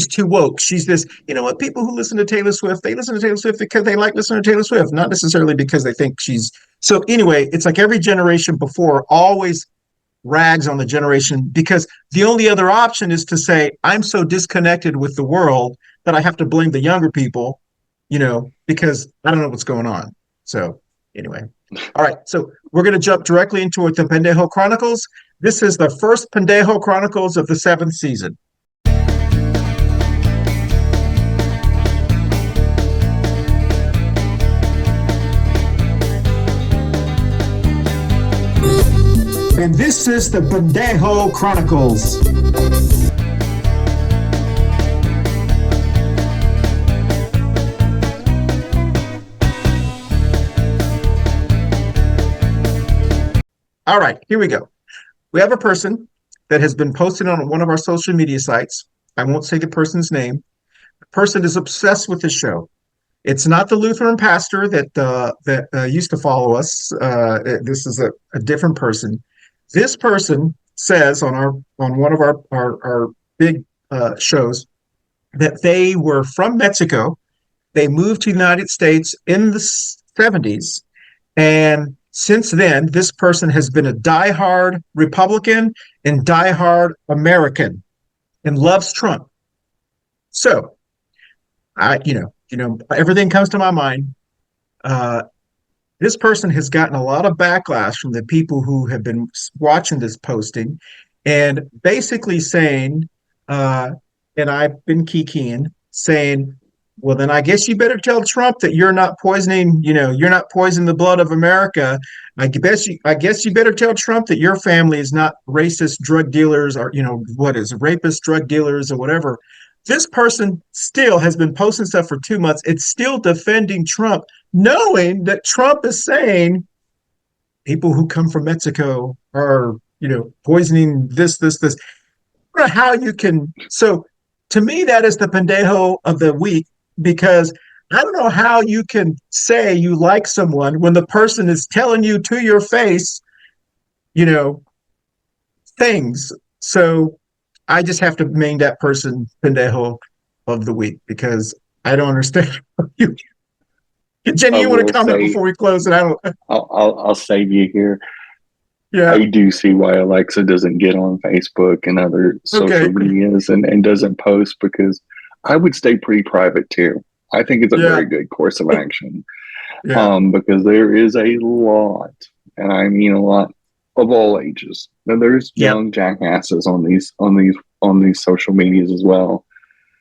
S1: too woke. She's this, what, people who listen to Taylor Swift, they listen to Taylor Swift because they like listening to Taylor Swift, not necessarily because they think she's. So anyway, it's like every generation before always rags on the generation, because the only other option is to say, I'm so disconnected with the world that I have to blame the younger people, because I don't know what's going on. So anyway. All right, so we're going to jump directly into the Pendejo Chronicles. This is the first Pendejo Chronicles of the 7th season. And this is the Pendejo Chronicles. All right, here we go. We have a person that has been posted on one of our social media sites. I won't say the person's name. The person is obsessed with the show. It's not the Lutheran pastor that used to follow us. This is a different person. This person says on one of our big shows that they were from Mexico. They moved to the United States in the 70s, and since then, this person has been a diehard Republican and diehard American and loves Trump. So, everything comes to my mind. This person has gotten a lot of backlash from the people who have been watching this posting and basically saying, and I've been kikiing, saying, well, then I guess you better tell Trump that you're not poisoning, you're not poisoning the blood of America. I guess you better tell Trump that your family is not racist drug dealers or, rapist drug dealers or whatever. This person still has been posting stuff for 2 months. It's still defending Trump, knowing that Trump is saying people who come from Mexico are, poisoning this. I don't know how you can. So to me, that is the pendejo of the week. Because I don't know how you can say you like someone when the person is telling you to your face, things. So I just have to name that person pendejo of the week because I don't understand. Jenny, you want to comment before we close? And
S6: I'll save you here.
S1: Yeah.
S6: I do see why Alexa doesn't get on Facebook and other social medias and doesn't post, because I would stay pretty private too. I think it's a very good course of action. Because there is a lot, and I mean a lot, of all ages. Now, there's young jackasses on these social medias as well.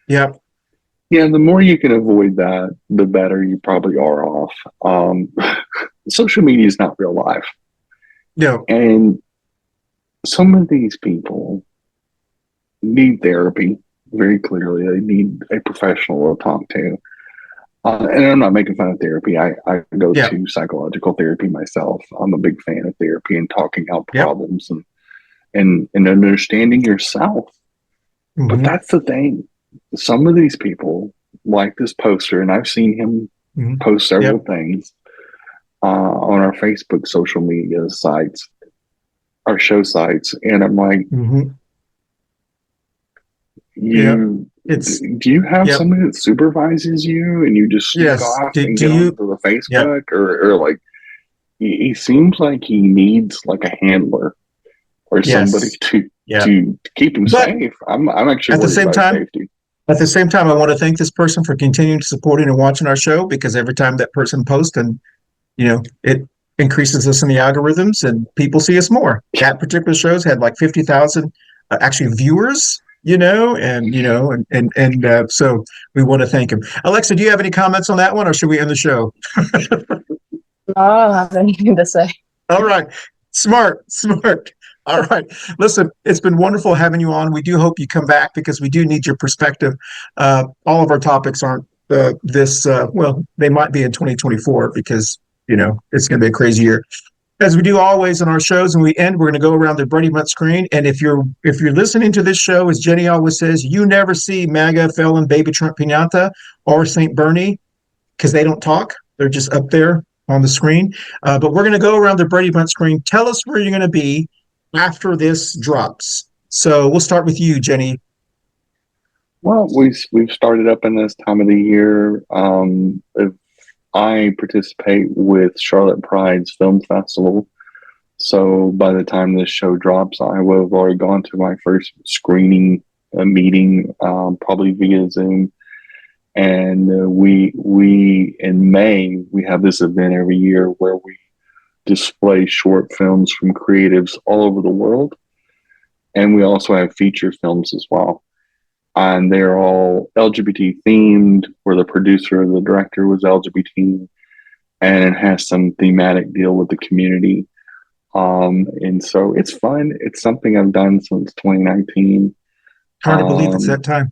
S1: Yeah.
S6: Yeah, the more you can avoid that, the better you probably are off. Social media is not real life.
S1: No.
S6: And some of these people need therapy. Very clearly, they need a professional to talk to. And I'm not making fun of therapy. I go to psychological therapy myself. I'm a big fan of therapy and talking out problems and understanding yourself. Mm-hmm. But that's the thing. Some of these people, like this poster, and I've seen him post several things on our Facebook social media sites, our show sites, and I'm like, do you have somebody that supervises you and you just sneak off and get onto the Facebook or like he seems like he needs like a handler or somebody to keep him safe. I'm actually
S1: at the same time
S6: safety.
S1: At the same time, I want to thank this person for continuing supporting and watching our show, because every time that person posts, and it increases us in the algorithms and people see us more. That particular show's had like 50,000 actually viewers. So we want to thank him. Alexa, do you have any comments on that one, or should we end the show?
S5: No, I don't have anything to say.
S1: All right. Smart. All right. Listen, it's been wonderful having you on. We do hope you come back because we do need your perspective. All of our topics aren't this. Well, they might be in 2024 because it's going to be a crazy year. As we do always on our shows, and we end, we're going to go around the Brady Bunch screen. And if you're listening to this show, as Jenny always says, you never see MAGA, Felon, Baby Trump, Pinata, or St. Bernie because they don't talk. They're just up there on the screen. But we're going to go around the Brady Bunch screen. Tell us where you're going to be after this drops. So we'll start with you, Jenny.
S6: Well, we've started up in this time of the year. I participate with Charlotte Pride's Film Festival. So by the time this show drops, I will have already gone to my first screening meeting, probably via Zoom. And we in May, we have this event every year where we display short films from creatives all over the world. And we also have feature films as well. And they're all LGBT themed, where the producer or the director was LGBT, and it has some thematic deal with the community. And so it's fun. It's something I've done since 2019.
S1: Hard to believe it's that time.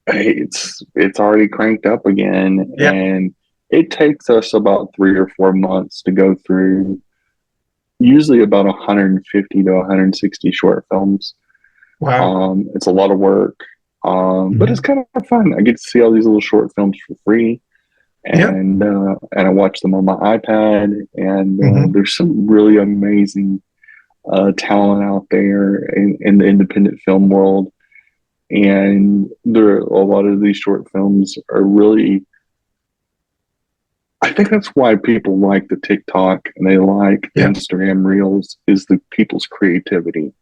S6: It's already cranked up again,
S1: Yep.
S6: And it takes us about 3 or 4 months to go through usually about 150 to 160 short films.
S1: Wow.
S6: It's a lot of work. But it's kind of fun. I get to see all these little short films for free, and I watch them on my iPad. And there's some really amazing talent out there in the independent film world. And a lot of these short films are really. I think that's why people like the TikTok and they like Instagram Reels, is the people's creativity.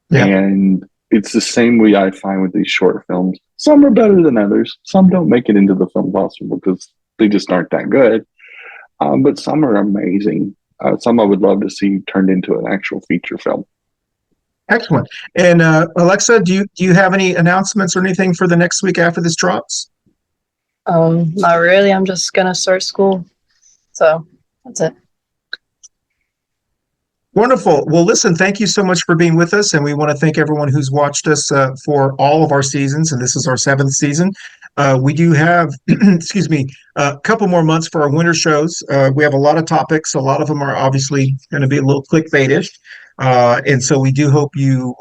S1: Yeah.
S6: And it's the same way I find with these short films. Some are better than others. Some don't make it into the film festival because they just aren't that good. But some are amazing. Some I would love to see turned into an actual feature film.
S1: Excellent. And Alexa, do you have any announcements or anything for the next week after this drops?
S5: Not really. I'm just gonna start school. So that's it.
S1: Wonderful. Well, listen, thank you so much for being with us. And we want to thank everyone who's watched us for all of our seasons. And this is our 7th season. We do have, excuse me, a couple more months for our winter shows. We have a lot of topics. A lot of them are obviously going to be a little clickbait-ish. And so we do hope you,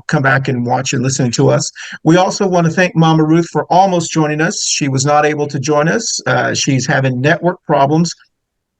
S1: come back and watch and listen to us. We also want to thank Mama Ruth for almost joining us. She was not able to join us. She's having network problems.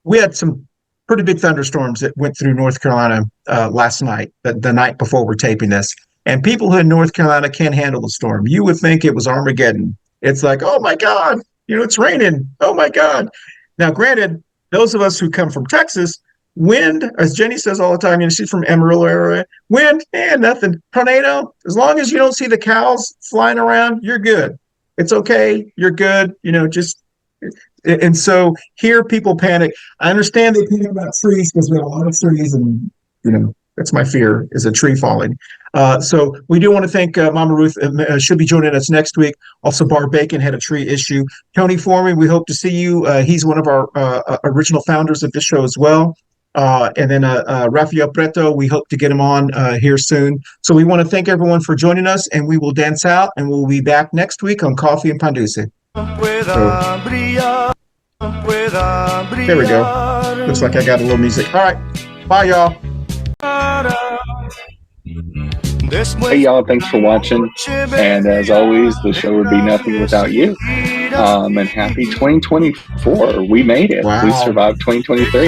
S1: We had some pretty big thunderstorms that went through North Carolina last night, the night before we're taping this. And people who in North Carolina can't handle the storm. You would think it was Armageddon. It's like, oh my God, it's raining. Oh my God. Now, granted, those of us who come from Texas, wind, as Jenny says all the time, she's from Amarillo area, wind, nothing. Tornado, as long as you don't see the cows flying around, you're good. It's okay. You're good. And so here people panic. I understand they panic about trees because we have a lot of trees, and that's my fear, is a tree falling. So we do want to thank Mama Ruth. Should be joining us next week. Also, Barb Bacon had a tree issue. Tony Foreman, we hope to see you. He's one of our original founders of this show as well. And then Rafael Preto, we hope to get him on here soon. So we want to thank everyone for joining us, and we will dance out, and we'll be back next week on Coffee and Pan Dulce. There we go. Looks like I got a little music. All right. Bye, y'all.
S6: Hey, y'all. Thanks for watching. And as always, the show would be nothing without you. And happy 2024. We made it.
S1: Wow.
S6: We survived 2023.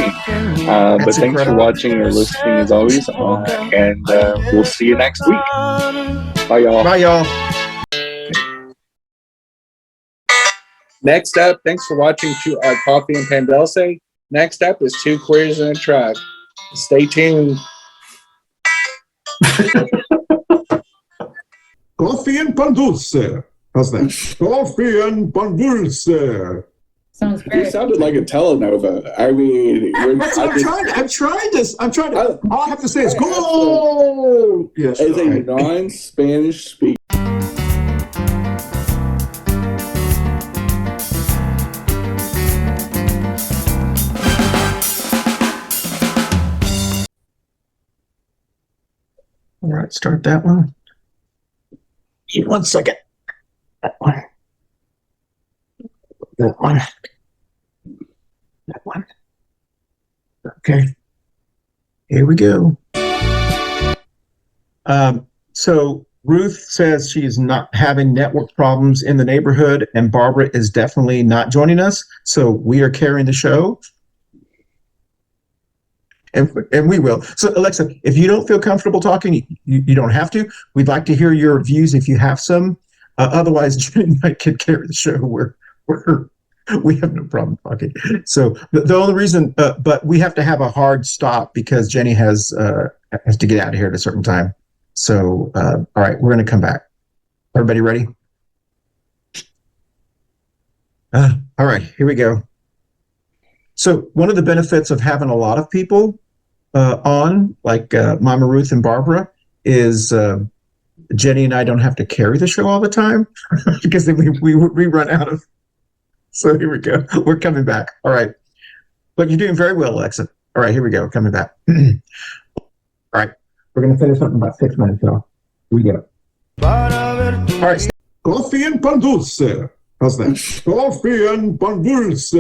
S6: But thanks
S1: incredible.
S6: for watching or listening as always. And we'll see you next week. Bye, y'all.
S1: Bye, y'all.
S4: Next up, thanks for watching Coffee and Pan Dulce. Next up is Two Queers in a Truck. Stay tuned.
S2: Coffee and Pan Dulce. How's that? Coffee and Pan Dulce.
S3: Sounds
S4: You
S3: great.
S4: sounded like a telenova. I mean,
S2: I'm trying this. All I have to say is go. Yes.
S4: as a non-Spanish speaker.
S1: All right, start that one. 1 second. That one.
S2: That one. That one. Okay. Here we go.
S1: So Ruth says she's not having network problems in the neighborhood, and Barbara is definitely not joining us. So we are carrying the show. And we will. So Alexa, if you don't feel comfortable talking, you don't have to. We'd like to hear your views if you have some. Otherwise, Jenny and I could carry the show. We have no problem talking. So the only reason, but we have to have a hard stop because Jenny has to get out of here at a certain time. So, all right, we're going to come back. Everybody ready? All right, here we go. So one of the benefits of having a lot of people on, like Mama Ruth and Barbara, is Jenny and I don't have to carry the show all the time because then we run out of. So here we go. We're coming back. All right. But you're doing very well, Alexa. All right, here we go. Coming back. All right. We're going to finish up in about 6 minutes, y'all. Here we go. All right.
S2: Coffee and Pan Dulce. How's that? Coffee and Pan Dulce.